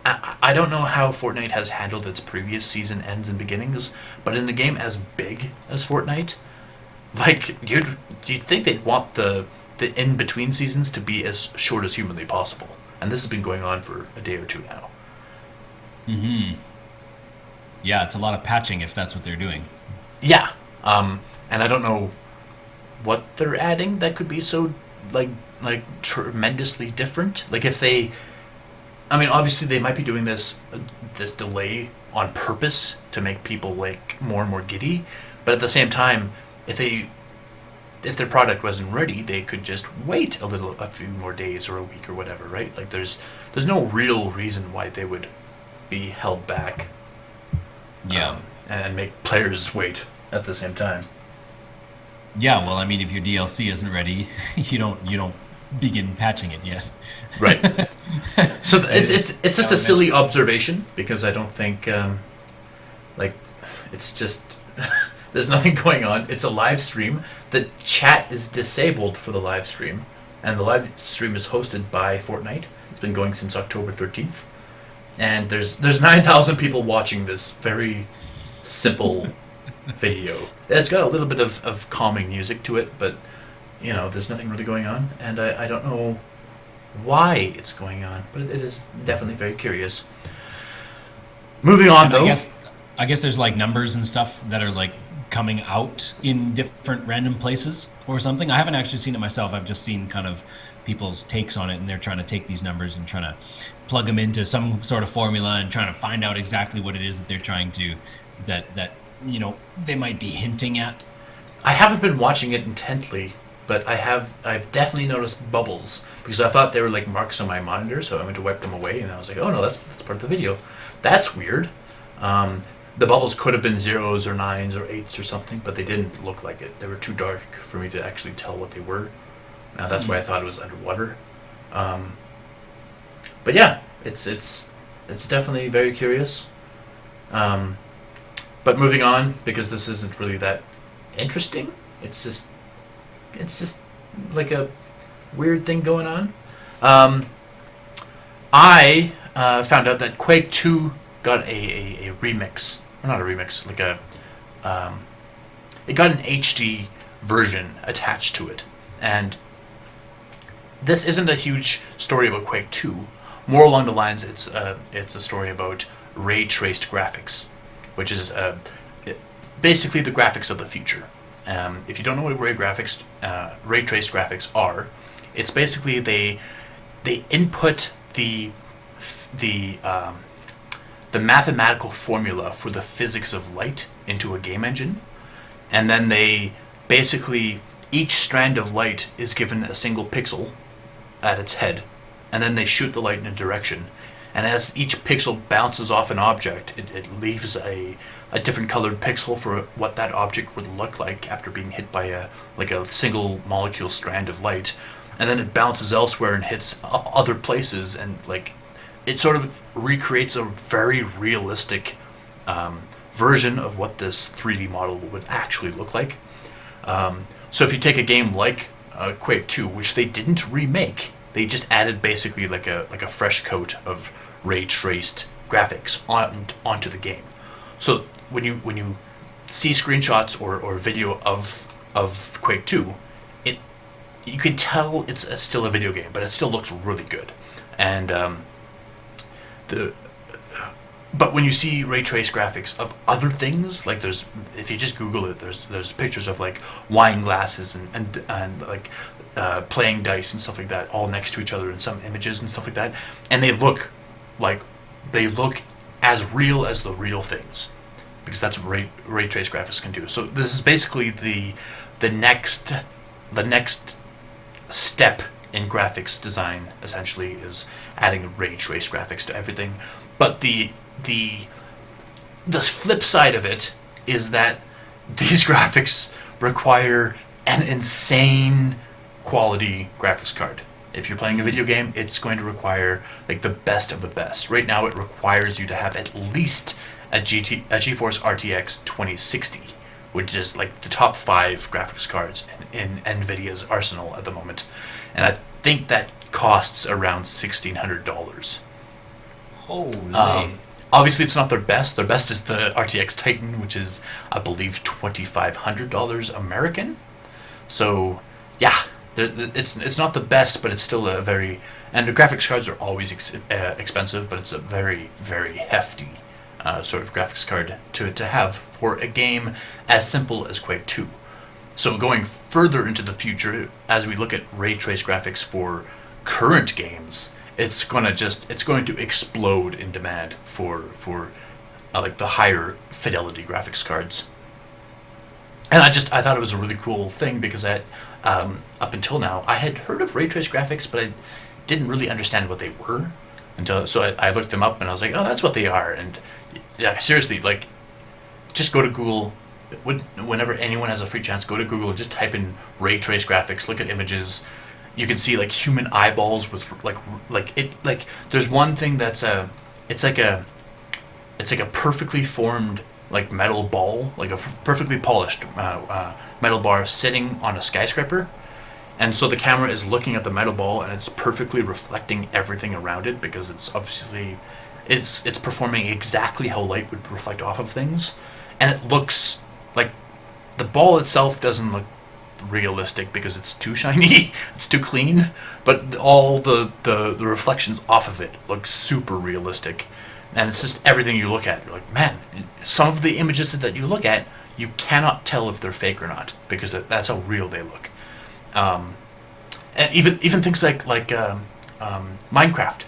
Speaker 2: I don't know how Fortnite has handled its previous season ends and beginnings, but in a game as big as Fortnite, like you'd think they'd want the in between seasons to be as short as humanly possible, and this has been going on for a day or two now.
Speaker 1: Yeah, it's a lot of patching if that's what they're doing.
Speaker 2: Yeah, and I don't know what they're adding that could be so like tremendously different. Like if they, I mean, obviously they might be doing this delay on purpose to make people like more and more giddy, but at the same time, if their product wasn't ready, they could just wait a few more days or a week or whatever, right? Like there's no real reason why they would be held back.
Speaker 1: Yeah.
Speaker 2: And make players wait at the same time.
Speaker 1: Yeah, well, I mean, if your DLC isn't ready, you don't begin patching it yet.
Speaker 2: Right. So it's just a silly observation because I don't think like it's just there's nothing going on. It's a live stream. The chat is disabled for the live stream, and the live stream is hosted by Fortnite. It's been going since October 13th, and there's 9,000 people watching this very simple video. It's got a little bit of calming music to it, but you know, there's nothing really going on, and I don't know why it's going on, but it is definitely very curious. Moving on, though.
Speaker 1: I guess there's like numbers and stuff that are like coming out in different random places or something. I haven't actually seen it myself. I've just seen kind of people's takes on it, and they're trying to take these numbers and trying to plug them into some sort of formula and trying to find out exactly what it is that they're trying to that you know they might be hinting at.
Speaker 2: I haven't been watching it intently, but I've definitely noticed bubbles because I thought they were like marks on my monitor, so I went to wipe them away, and I was like, oh no, that's part of the video. That's weird. The bubbles could have been 0s or 9s or 8s or something, but they didn't look like it. They were too dark for me to actually tell what they were. That's why I thought it was underwater. But yeah, it's definitely very curious. But moving on, because this isn't really that interesting. It's just like a weird thing going on. I found out that Quake 2 got a remix. Not a remix, like it got an HD version attached to it. And this isn't a huge story about Quake 2. More along the lines, it's a story about ray-traced graphics, which is basically the graphics of the future. If you don't know what ray-traced graphics are, it's basically they input the mathematical formula for the physics of light into a game engine, and then they basically, each strand of light is given a single pixel at its head, and then they shoot the light in a direction, and as each pixel bounces off an object, it leaves a different colored pixel for what that object would look like after being hit by a single molecule strand of light, and then it bounces elsewhere and hits other places, and like it sort of recreates a very realistic version of what this 3D model would actually look like. So if you take a game like Quake 2, which they didn't remake, they just added basically like a fresh coat of ray-traced graphics onto the game. So when you see screenshots or video of Quake 2, you can tell it's still a video game, but it still looks really good. And but when you see ray traced graphics of other things, like if you just Google it, there's pictures of like wine glasses and like playing dice and stuff like that, all next to each other in some images and stuff like that, and they look as real as the real things, because that's what ray traced graphics can do. So this is basically the next step in graphics design, essentially, is adding ray traced graphics to everything. But the flip side of it is that these graphics require an insane quality graphics card. If you're playing a video game, it's going to require like the best of the best. Right now, it requires you to have at least a GeForce RTX 2060, which is like the top 5 graphics cards in NVIDIA's arsenal at the moment. And I think that costs around $1,600.
Speaker 1: Holy.
Speaker 2: Obviously, it's not their best. Their best is the RTX Titan, which is, I believe, $2,500 American. So, yeah, it's not the best, but it's still a very... And the graphics cards are always expensive, but it's a very, very hefty sort of graphics card to have for a game as simple as Quake 2. So going further into the future, as we look at ray trace graphics for current games, it's going to explode in demand for like the higher fidelity graphics cards. And I thought it was a really cool thing because up until now I had heard of ray trace graphics, but I didn't really understand what they were so I looked them up and I was like, oh, that's what they are. And yeah, seriously, like, just go to Google. Whenever anyone has a free chance, go to Google and just type in ray trace graphics. Look at images. You can see like human eyeballs with like there's one thing that's it's like a perfectly formed like metal ball, like a perfectly polished metal bar sitting on a skyscraper, and so the camera is looking at the metal ball and it's perfectly reflecting everything around it because it's obviously it's performing exactly how light would reflect off of things, and it looks like the ball itself doesn't look realistic because it's too shiny, it's too clean, but all the reflections off of it look super realistic. And it's just everything you look at, you're like, man, some of the images that you look at, you cannot tell if they're fake or not because that's how real they look. And even things like Minecraft,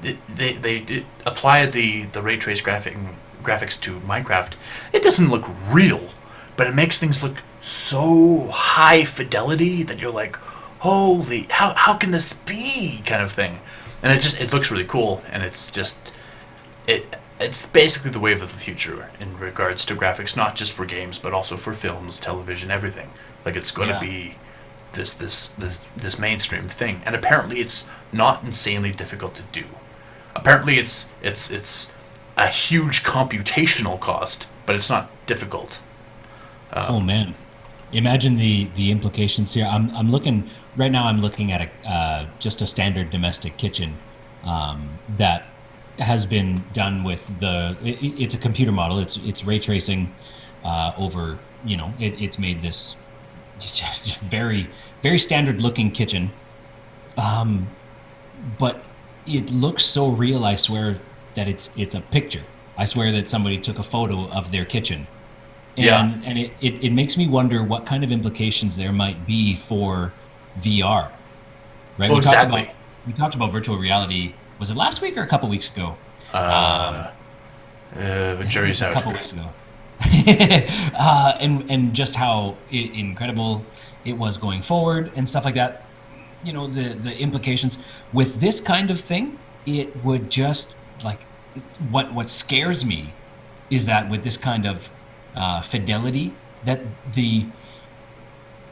Speaker 2: they apply the ray trace graphics to Minecraft. It doesn't look real, but it makes things look so high fidelity that you're like, holy, how can this be, kind of thing. And it looks really cool, and it's basically the wave of the future in regards to graphics, not just for games but also for films, television, everything. Like, it's going to be this mainstream thing, and apparently it's not insanely difficult to do. Apparently it's a huge computational cost, but it's not difficult.
Speaker 1: Oh man, imagine the implications here. I'm looking right now. I'm looking at just a standard domestic kitchen that has been done with it's a computer model. It's ray tracing over. It's made this just very very standard looking kitchen, but it looks so real. I swear that it's a picture. I swear that somebody took a photo of their kitchen. And it makes me wonder what kind of implications there might be for VR. Right?
Speaker 2: Well, exactly.
Speaker 1: We talked about virtual reality. Was it last week or a couple weeks ago?
Speaker 2: But jury's out.
Speaker 1: A couple weeks ago. And just how incredible it was going forward and stuff like that. The implications with this kind of thing. It would just like what scares me is that with this kind of fidelity, that the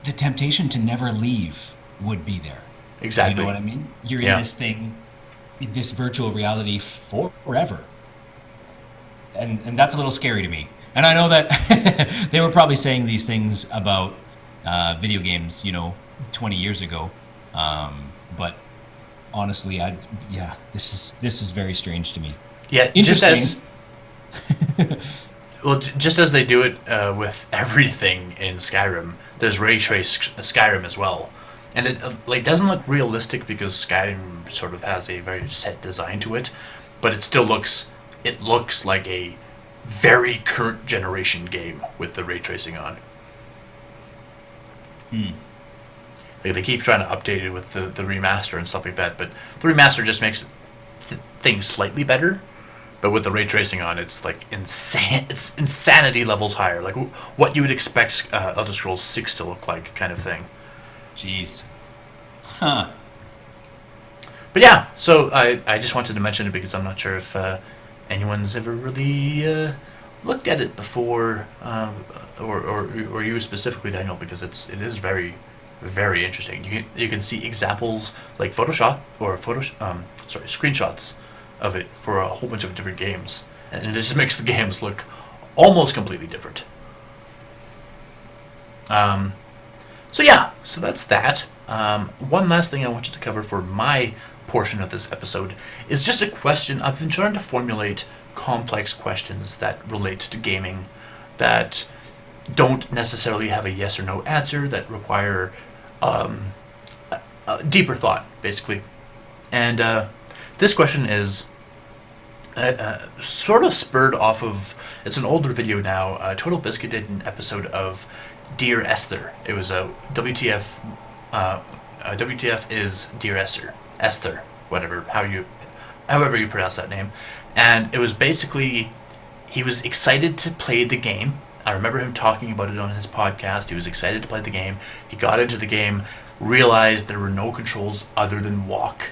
Speaker 1: temptation to never leave would be there.
Speaker 2: Exactly.
Speaker 1: You know what I mean? You're in this thing, this virtual reality forever. And that's a little scary to me. And I know that they were probably saying these things about video games, 20 years ago. But honestly, this is very strange to me.
Speaker 2: Yeah,
Speaker 1: interesting.
Speaker 2: Just as they do it with everything in Skyrim, there's ray trace Skyrim as well, and it doesn't look realistic because Skyrim sort of has a very set design to it, but it still looks like a very current generation game with the ray tracing on. Like, they keep trying to update it with the remaster and stuff like that, but the remaster just makes things slightly better. But with the ray tracing on, it's like insane. It's insanity levels higher, like what you would expect Elder Scrolls 6 to look like, kind of thing.
Speaker 1: Jeez. Huh.
Speaker 2: But yeah, so I just wanted to mention it because I'm not sure if anyone's ever really looked at it before, or you specifically, Daniel, because it is very, very interesting. You can see examples like screenshots of it for a whole bunch of different games, and it just makes the games look almost completely different. So yeah, so that's that. One last thing I wanted to cover for my portion of this episode is just a question. I've been trying to formulate complex questions that relate to gaming that don't necessarily have a yes or no answer, that require a deeper thought, basically. And this question is sort of spurred off of, it's an older video now. Total Biscuit did an episode of Dear Esther. It was a WTF. WTF is Dear Esther. Esther, whatever, however you pronounce that name. And it was basically, he was excited to play the game. I remember him talking about it on his podcast. He was excited to play the game. He got into the game, realized there were no controls other than walk,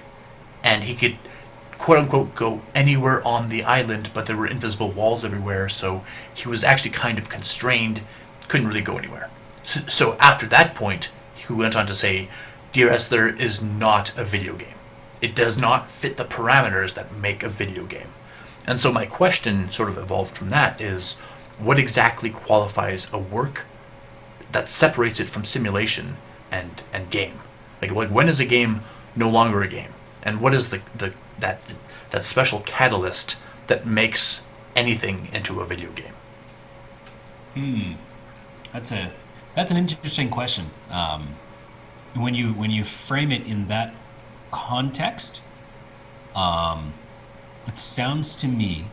Speaker 2: and he could quote unquote go anywhere on the island, but there were invisible walls everywhere, so he was actually kind of constrained, couldn't really go anywhere. So after that point, he went on to say, Dear Esther is not a video game. It does not fit the parameters that make a video game. And so my question sort of evolved from that is, what exactly qualifies a work that separates it from simulation and game? Like when is a game no longer a game? And what is that special catalyst that makes anything into a video game?
Speaker 1: That's an interesting question. When you frame it in that context, it sounds to me,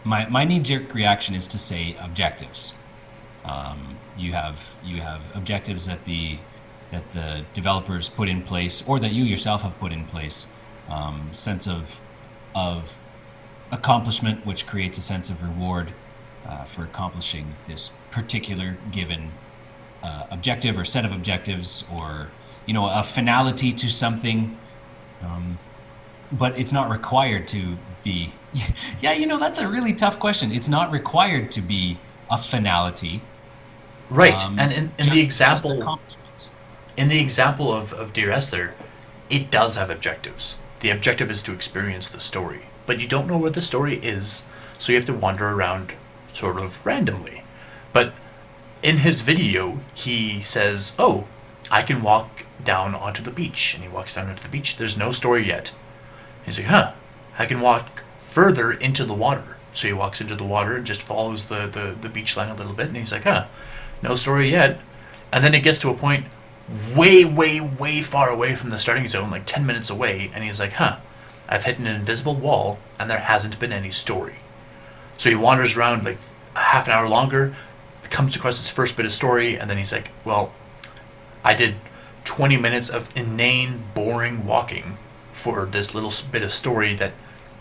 Speaker 1: my knee-jerk reaction is to say objectives. You have objectives that the developers put in place, or that you yourself have put in place. Sense of accomplishment, which creates a sense of reward for accomplishing this particular given objective or set of objectives, or a finality to something. But it's not required to be. Yeah, that's a really tough question. It's not required to be a finality.
Speaker 2: Right, and in the example of Dear Esther, it does have objectives. The objective is to experience the story, but you don't know where the story is, so you have to wander around sort of randomly. But in his video, he says, oh, I can walk down onto the beach. And he walks down onto the beach. There's no story yet. He's like, I can walk further into the water. So he walks into the water and just follows the beach line a little bit. And he's like, no story yet. And then it gets to a point way, way, way far away from the starting zone, like 10 minutes away. And he's like, I've hit an invisible wall and there hasn't been any story. So he wanders around like half an hour longer, comes across his first bit of story, and then he's like, well, I did 20 minutes of inane, boring walking for this little bit of story that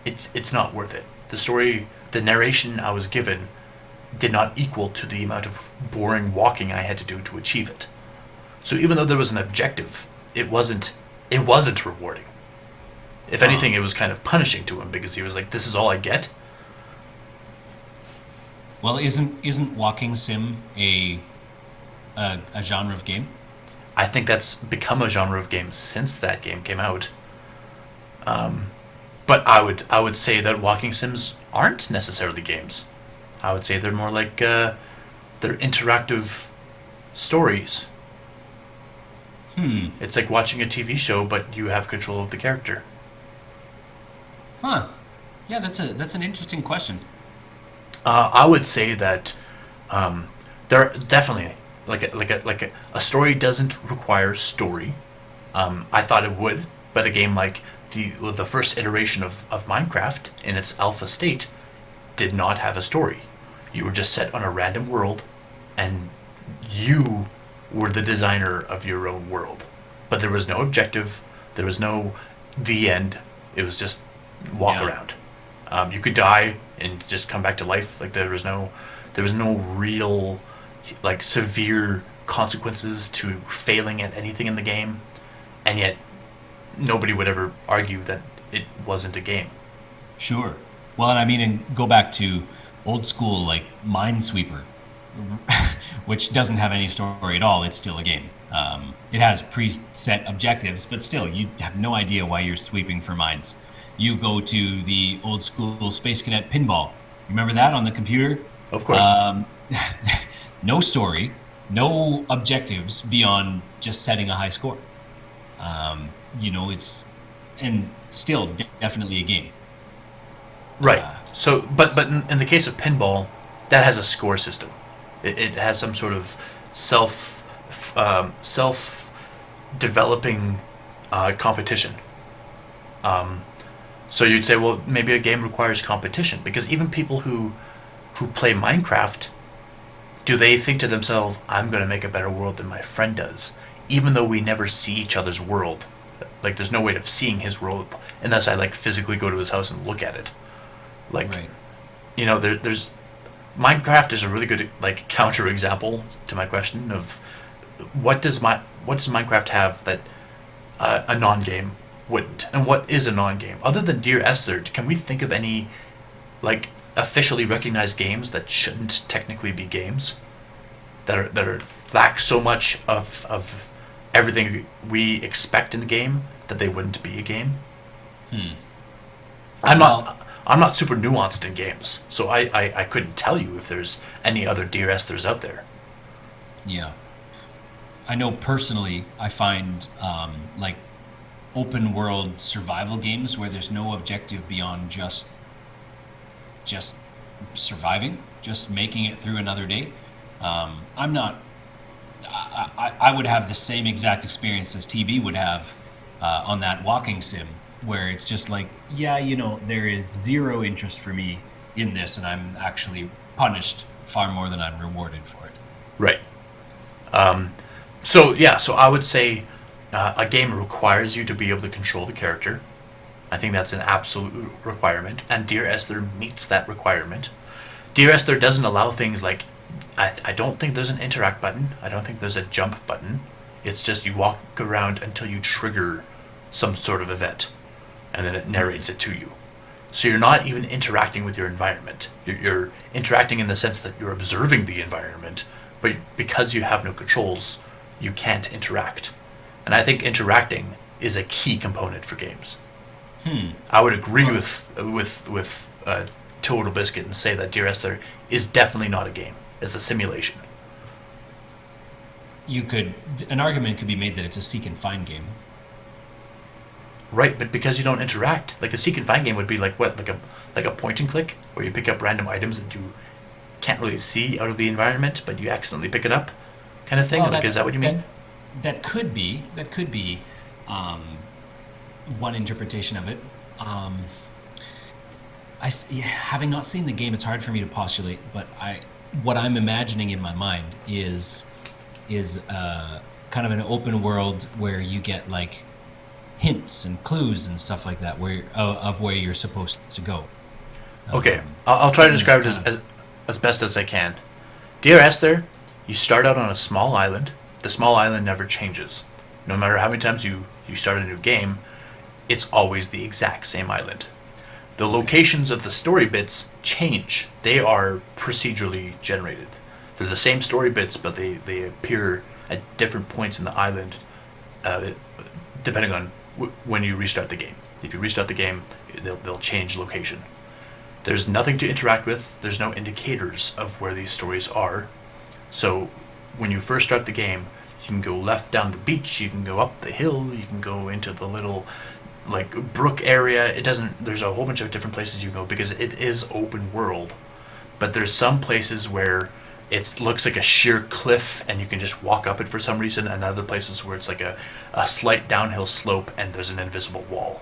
Speaker 2: it's not worth it. The story, the narration I was given did not equal to the amount of boring walking I had to do to achieve it. So even though there was an objective, it wasn't rewarding. If anything, it was kind of punishing to him, because he was like, this is all I get?
Speaker 1: Well, isn't walking sim a genre of game?
Speaker 2: I think that's become a genre of game since that game came out. But I would say that walking sims aren't necessarily games. I would say they're more like they're interactive stories. It's like watching a TV show, but you have control of the character.
Speaker 1: Huh. Yeah, that's an interesting question.
Speaker 2: I would say that there definitely a story doesn't require story. I thought it would, but a game like the first iteration of Minecraft in its alpha state did not have a story. You were just set on a random world, and you were the designer of your own world. But there was no objective. There was no the end. It was just walk around. You could die and just come back to life. Like there was no real like severe consequences to failing at anything in the game, and yet nobody would ever argue that it wasn't a game.
Speaker 1: Sure. Well, and I mean, and go back to old school like Minesweeper, which doesn't have any story at all. It's still a game. It has preset objectives, but still, you have no idea why you're sweeping for mines. You go to the old school Space Cadet pinball. Remember that on the computer?
Speaker 2: Of course.
Speaker 1: Um, no story, no objectives beyond just setting a high score. It's and still definitely a game.
Speaker 2: Right. So, but in the case of pinball, that has a score system. It has some sort of self developing competition. So you'd say, well, maybe a game requires competition, because even people who play Minecraft, do they think to themselves, I'm going to make a better world than my friend does, even though we never see each other's world? Like, there's no way of seeing his world unless I like physically go to his house and look at it. Like,
Speaker 1: Right.
Speaker 2: there's Minecraft is a really good like counter example to my question of what does Minecraft have that a non-game wouldn't, and what is a non-game other than Dear Esther? Can we think of any like officially recognized games that shouldn't technically be games, that are lack so much of everything we expect in a game that they wouldn't be a game? I'm not super nuanced in games, so I couldn't tell you if there's any other Dear Esthers out there.
Speaker 1: Yeah. I know personally, I find like open world survival games where there's no objective beyond just surviving, just making it through another day. I'm not. I would have the same exact experience as TB would have on that walking sim, where it's just like, yeah, there is zero interest for me in this, and I'm actually punished far more than I'm rewarded for it.
Speaker 2: Right. So I would say a game requires you to be able to control the character. I think that's an absolute requirement, and Dear Esther meets that requirement. Dear Esther doesn't allow things like, I don't think there's an interact button. I don't think there's a jump button. It's just you walk around until you trigger some sort of event, and then it narrates it to you. So you're not even interacting with your environment. You're interacting in the sense that you're observing the environment, but because you have no controls, you can't interact. And I think interacting is a key component for games. I would agree with Total Biscuit and say that Dear Esther is definitely not a game. It's a simulation.
Speaker 1: An argument could be made that it's a seek and find game.
Speaker 2: Right, but because you don't interact, like a seek and find game would be like what, like a point and click, where you pick up random items that you can't really see out of the environment, but you accidentally pick it up, kind of thing.
Speaker 1: Well,
Speaker 2: like, is that what you mean?
Speaker 1: That could be one interpretation of it. Having not seen the game, it's hard for me to postulate. But what I'm imagining in my mind is kind of an open world where you get like hints and clues and stuff like that, of where you're supposed to go.
Speaker 2: Okay, I'll try to describe it as best as I can. Dear Esther, you start out on a small island. The small island never changes. No matter how many times you start a new game, it's always the exact same island. The locations of the story bits change. They are procedurally generated. They're the same story bits, but they appear at different points in the island, depending on when you restart the game. If you restart the game, they'll change location. There's nothing to interact with. There's no indicators of where these stories are. So when you first start the game, you can go left down the beach, you can go up the hill, you can go into the little like brook area. There's a whole bunch of different places you go because it is open world. But there's some places where it looks like a sheer cliff and you can just walk up it for some reason, and other places where it's like a slight downhill slope and there's an invisible wall.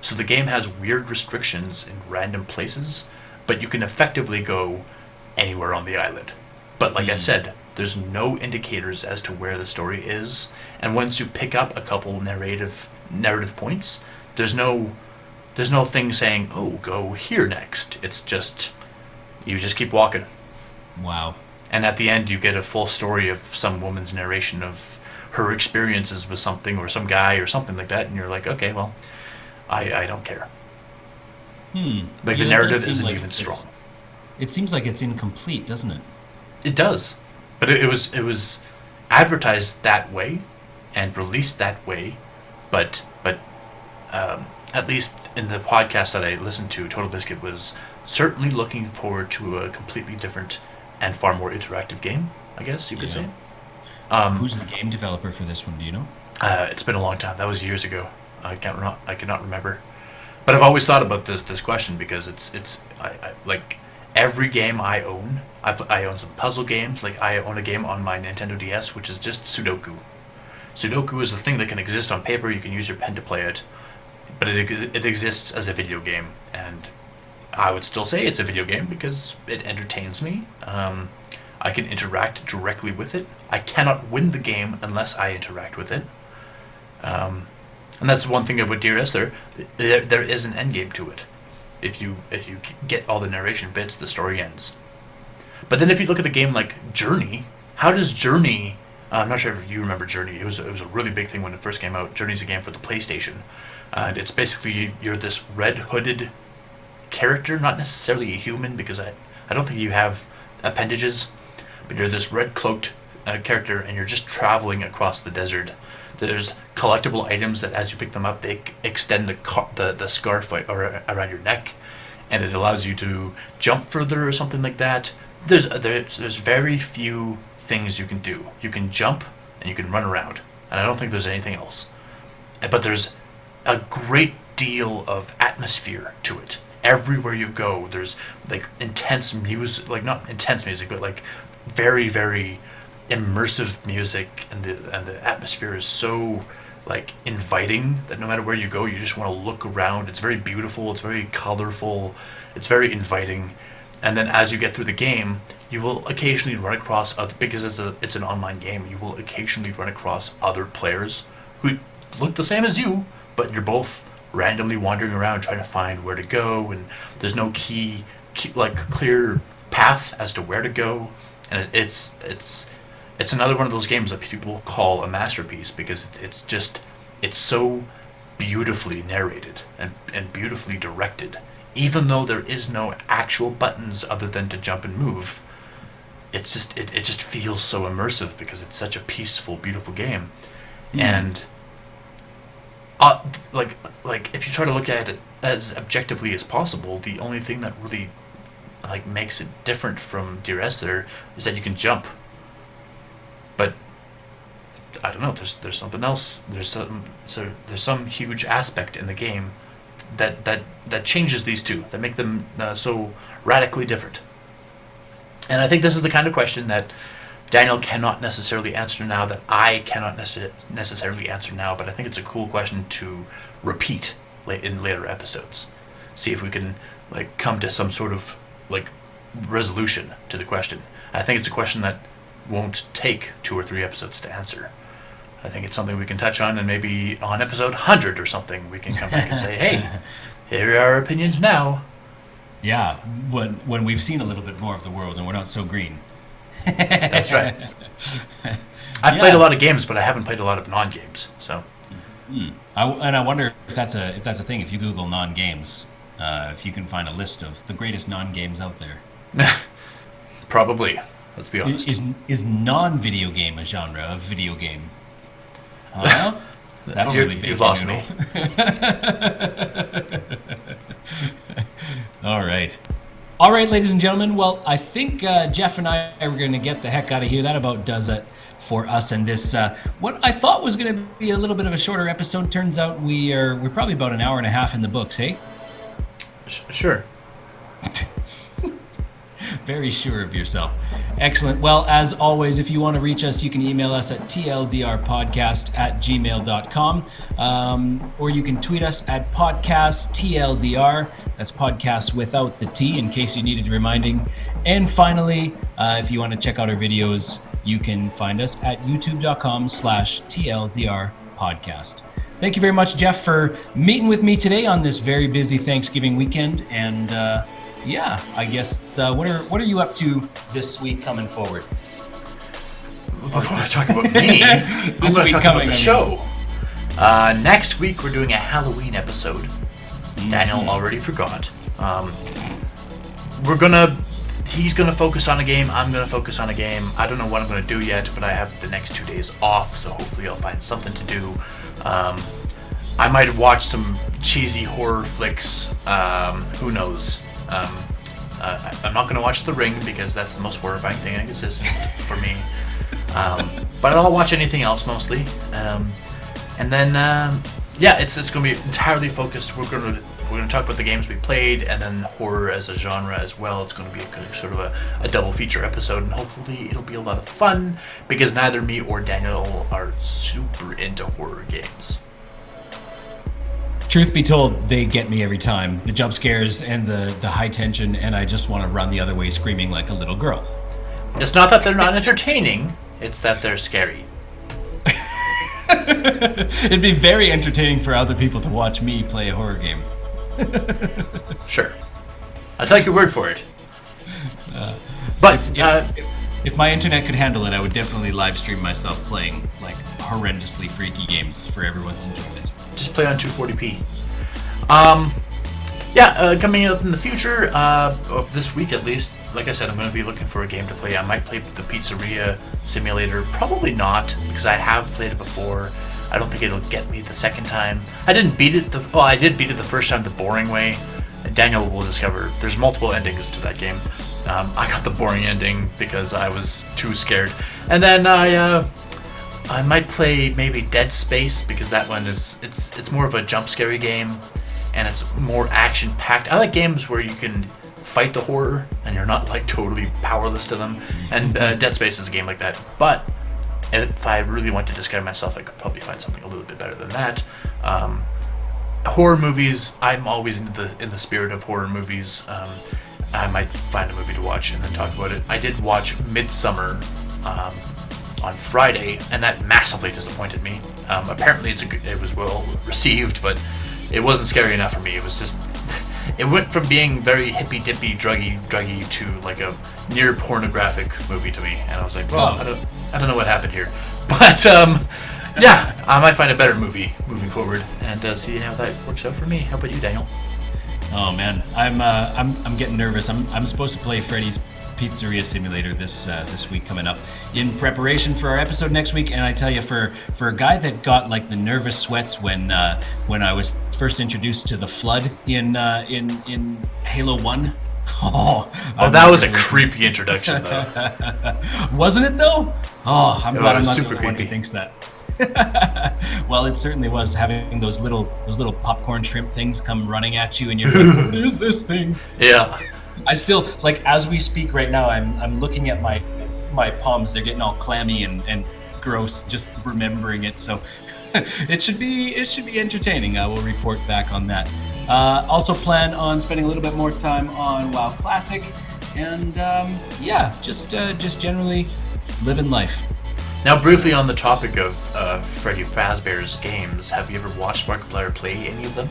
Speaker 2: So the game has weird restrictions in random places, but you can effectively go anywhere on the island. But like I said, there's no indicators as to where the story is, and once you pick up a couple narrative points, there's no thing saying, oh, go here next. It's just, you just keep walking.
Speaker 1: Wow.
Speaker 2: And at the end, you get a full story of some woman's narration of her experiences with something, or some guy, or something like that, and you're like, okay, well, I don't care. Like, the narrative isn't even strong.
Speaker 1: it seems like it's incomplete, doesn't it?
Speaker 2: It does, but it was advertised that way and released that way, but at least in the podcast that I listened to, Total Biscuit was certainly looking forward to a completely different and far more interactive game, I guess you could say.
Speaker 1: Who's the game developer for this one? Do you know?
Speaker 2: It's been a long time. That was years ago. I cannot remember. But I've always thought about this question because I like every game I own. I own some puzzle games. Like I own a game on my Nintendo DS, which is just Sudoku. Sudoku is a thing that can exist on paper. You can use your pen to play it, but it exists as a video game, and I would still say it's a video game because it entertains me. I can interact directly with it. I cannot win the game unless I interact with it. And that's one thing about Dear Esther. There is an end game to it. If you get all the narration bits, the story ends. But then if you look at a game like Journey, how does Journey? I'm not sure if you remember Journey. It was a really big thing when it first came out. Journey's a game for the PlayStation, and it's basically you're this red hooded character, not necessarily a human because I don't think you have appendages, but you're this red cloaked character, and you're just traveling across the desert. There's collectible items that, as you pick them up, they extend the scarf around your neck, and it allows you to jump further or something like that. There's very few things you can do. You can jump and you can run around, and I don't think there's anything else. But there's a great deal of atmosphere to it. Everywhere you go, there's like intense music, like not intense music, but like very, very immersive music, and the atmosphere is so like inviting that no matter where you go, you just want to look around. It's very beautiful, it's very colorful, it's very inviting. And then as you get through the game, you will occasionally run across because it's an online game, you will occasionally run across other players who look the same as you, but you're both randomly wandering around trying to find where to go, and there's no clear path as to where to go. And it's another one of those games that people call a masterpiece because it's so beautifully narrated and beautifully directed. Even though there is no actual buttons other than to jump and move, it just feels so immersive because it's such a peaceful, beautiful game. And like if you try to look at it as objectively as possible, the only thing that really like makes it different from Dear Esther is that you can jump. But I don't know. There's something else. There's some huge aspect in the game that changes these two, that make them so radically different. And I think this is the kind of question that Daniel cannot necessarily answer now, that I cannot necessarily answer now. But I think it's a cool question to repeat in later episodes. See if we can like come to some sort of like resolution to the question. I think it's a question that won't take 2 or 3 episodes to answer. I think it's something we can touch on, and maybe on episode 100 or something we can come back and say, hey, here are our opinions now.
Speaker 1: Yeah, when we've seen a little bit more of the world and we're not so green.
Speaker 2: That's right. I've played a lot of games, but I haven't played a lot of non-games. So,
Speaker 1: I wonder if that's a thing. If you Google non-games, if you can find a list of the greatest non-games out there.
Speaker 2: Probably. Let's be honest.
Speaker 1: Is non-video game a genre of video game? That really
Speaker 2: you've lost me.
Speaker 1: All right, ladies and gentlemen. Well, I think Jeff and I are going to get the heck out of here. That about does it for us. And this, what I thought was going to be a little bit of a shorter episode, turns out we're probably about an hour and a half in the books, hey?
Speaker 2: Sure.
Speaker 1: Very sure of yourself. Excellent. Well, as always, if you want to reach us, you can email us at tldrpodcast@gmail.com, or you can tweet us at podcasttldr. That's podcast without the T, in case you needed reminding. And finally, if you want to check out our videos, you can find us at youtube.com/tldrpodcast. Thank you very much, Jeff, for meeting with me today on this very busy Thanksgiving weekend. And yeah, I guess what are you up to this week coming forward?
Speaker 2: Before I was talking about me, I'm going to talk about the show. Next week we're doing a Halloween episode. Daniel already forgot. We're gonna he's going to focus on a game. I'm going to focus on a game. I don't know what I'm going to do yet, but I have the next 2 days off, so hopefully I'll find something to do. I might watch some cheesy horror flicks. Who knows? I'm not going to watch The Ring because that's the most horrifying thing in existence for me. But I'll watch anything else mostly. And then, it's going to be entirely focused. We're going to talk about the games we played, and then horror as a genre as well. It's going to be sort of a double feature episode, and hopefully it'll be a lot of fun because neither me or Daniel are super into horror games.
Speaker 1: Truth be told, they get me every time. The jump scares and the high tension, and I just want to run the other way screaming like a little girl.
Speaker 2: It's not that they're not entertaining, it's that they're scary.
Speaker 1: It'd be very entertaining for other people to watch me play a horror game.
Speaker 2: Sure. I'll take your word for it.
Speaker 1: If my internet could handle it, I would definitely live stream myself playing like horrendously freaky games for everyone's enjoyment.
Speaker 2: Just play on 240p. Coming up in the future, of this week at least, like I said, I'm going to be looking for a game to play. I might play the Pizzeria Simulator. Probably not, because I have played it before. I don't think it'll get me the second time. I didn't beat it. I did beat it the first time the boring way. Daniel will discover there's multiple endings to that game. I got the boring ending because I was too scared. And then I might play maybe Dead Space because that one it's more of a jump scary game and it's more action packed. I like games where you can fight the horror and you're not like totally powerless to them. And Dead Space is a game like that. But if I really want to discover myself, I could probably find something a little bit better than that. Horror movies, I'm always in the spirit of horror movies. I might find a movie to watch and then talk about it. I did watch Midsummer on Friday, and that massively disappointed me. Apparently it was well received, but it wasn't scary enough for me. It was just, it went from being very hippy-dippy, druggy to like a near pornographic movie to me, and I was like, well, I don't know what happened here. But I might find a better movie moving forward and see how that works out for me. How about you, Daniel?
Speaker 1: Oh man, I'm getting nervous. I'm supposed to play Freddy's Pizzeria Simulator this week coming up in preparation for our episode next week. And I tell you, for a guy that got like the nervous sweats when I was first introduced to the flood in Halo 1.
Speaker 2: That was a creepy introduction, though.
Speaker 1: Wasn't it though? Oh, I'm glad I'm not the
Speaker 2: super
Speaker 1: one who
Speaker 2: creepy.
Speaker 1: thinks that. Well, it certainly was, having those little popcorn shrimp things come running at you, and you're like, "What is this thing?"
Speaker 2: Yeah.
Speaker 1: I still, like, as we speak right now, I'm looking at my palms. They're getting all clammy and gross just remembering it. So it should be entertaining. I will report back on that. Also plan on spending a little bit more time on WoW Classic, and just generally living life.
Speaker 2: Now, briefly on the topic of Freddy Fazbear's games, have you ever watched Markiplier play any of them?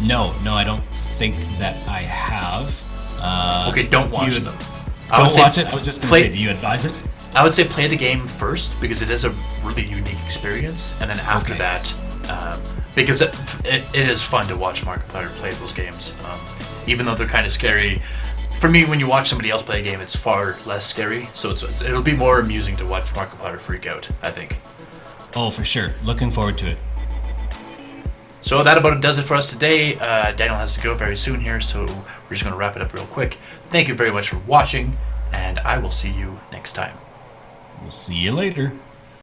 Speaker 1: No, I don't think that I have.
Speaker 2: Okay, don't watch them.
Speaker 1: Don't watch it? I was just going to say, do you advise it?
Speaker 2: I would say play the game first because it is a really unique experience, and then after that, because it is fun to watch Markiplier play those games, even though they're kind of scary. For me, when you watch somebody else play a game, it's far less scary, so it'll be more amusing to watch Markiplier freak out, I think.
Speaker 1: Oh, for sure. Looking forward to it.
Speaker 2: So that about does it for us today. Daniel has to go very soon here, so we're just going to wrap it up real quick. Thank you very much for watching, and I will see you next time.
Speaker 1: We'll see you later.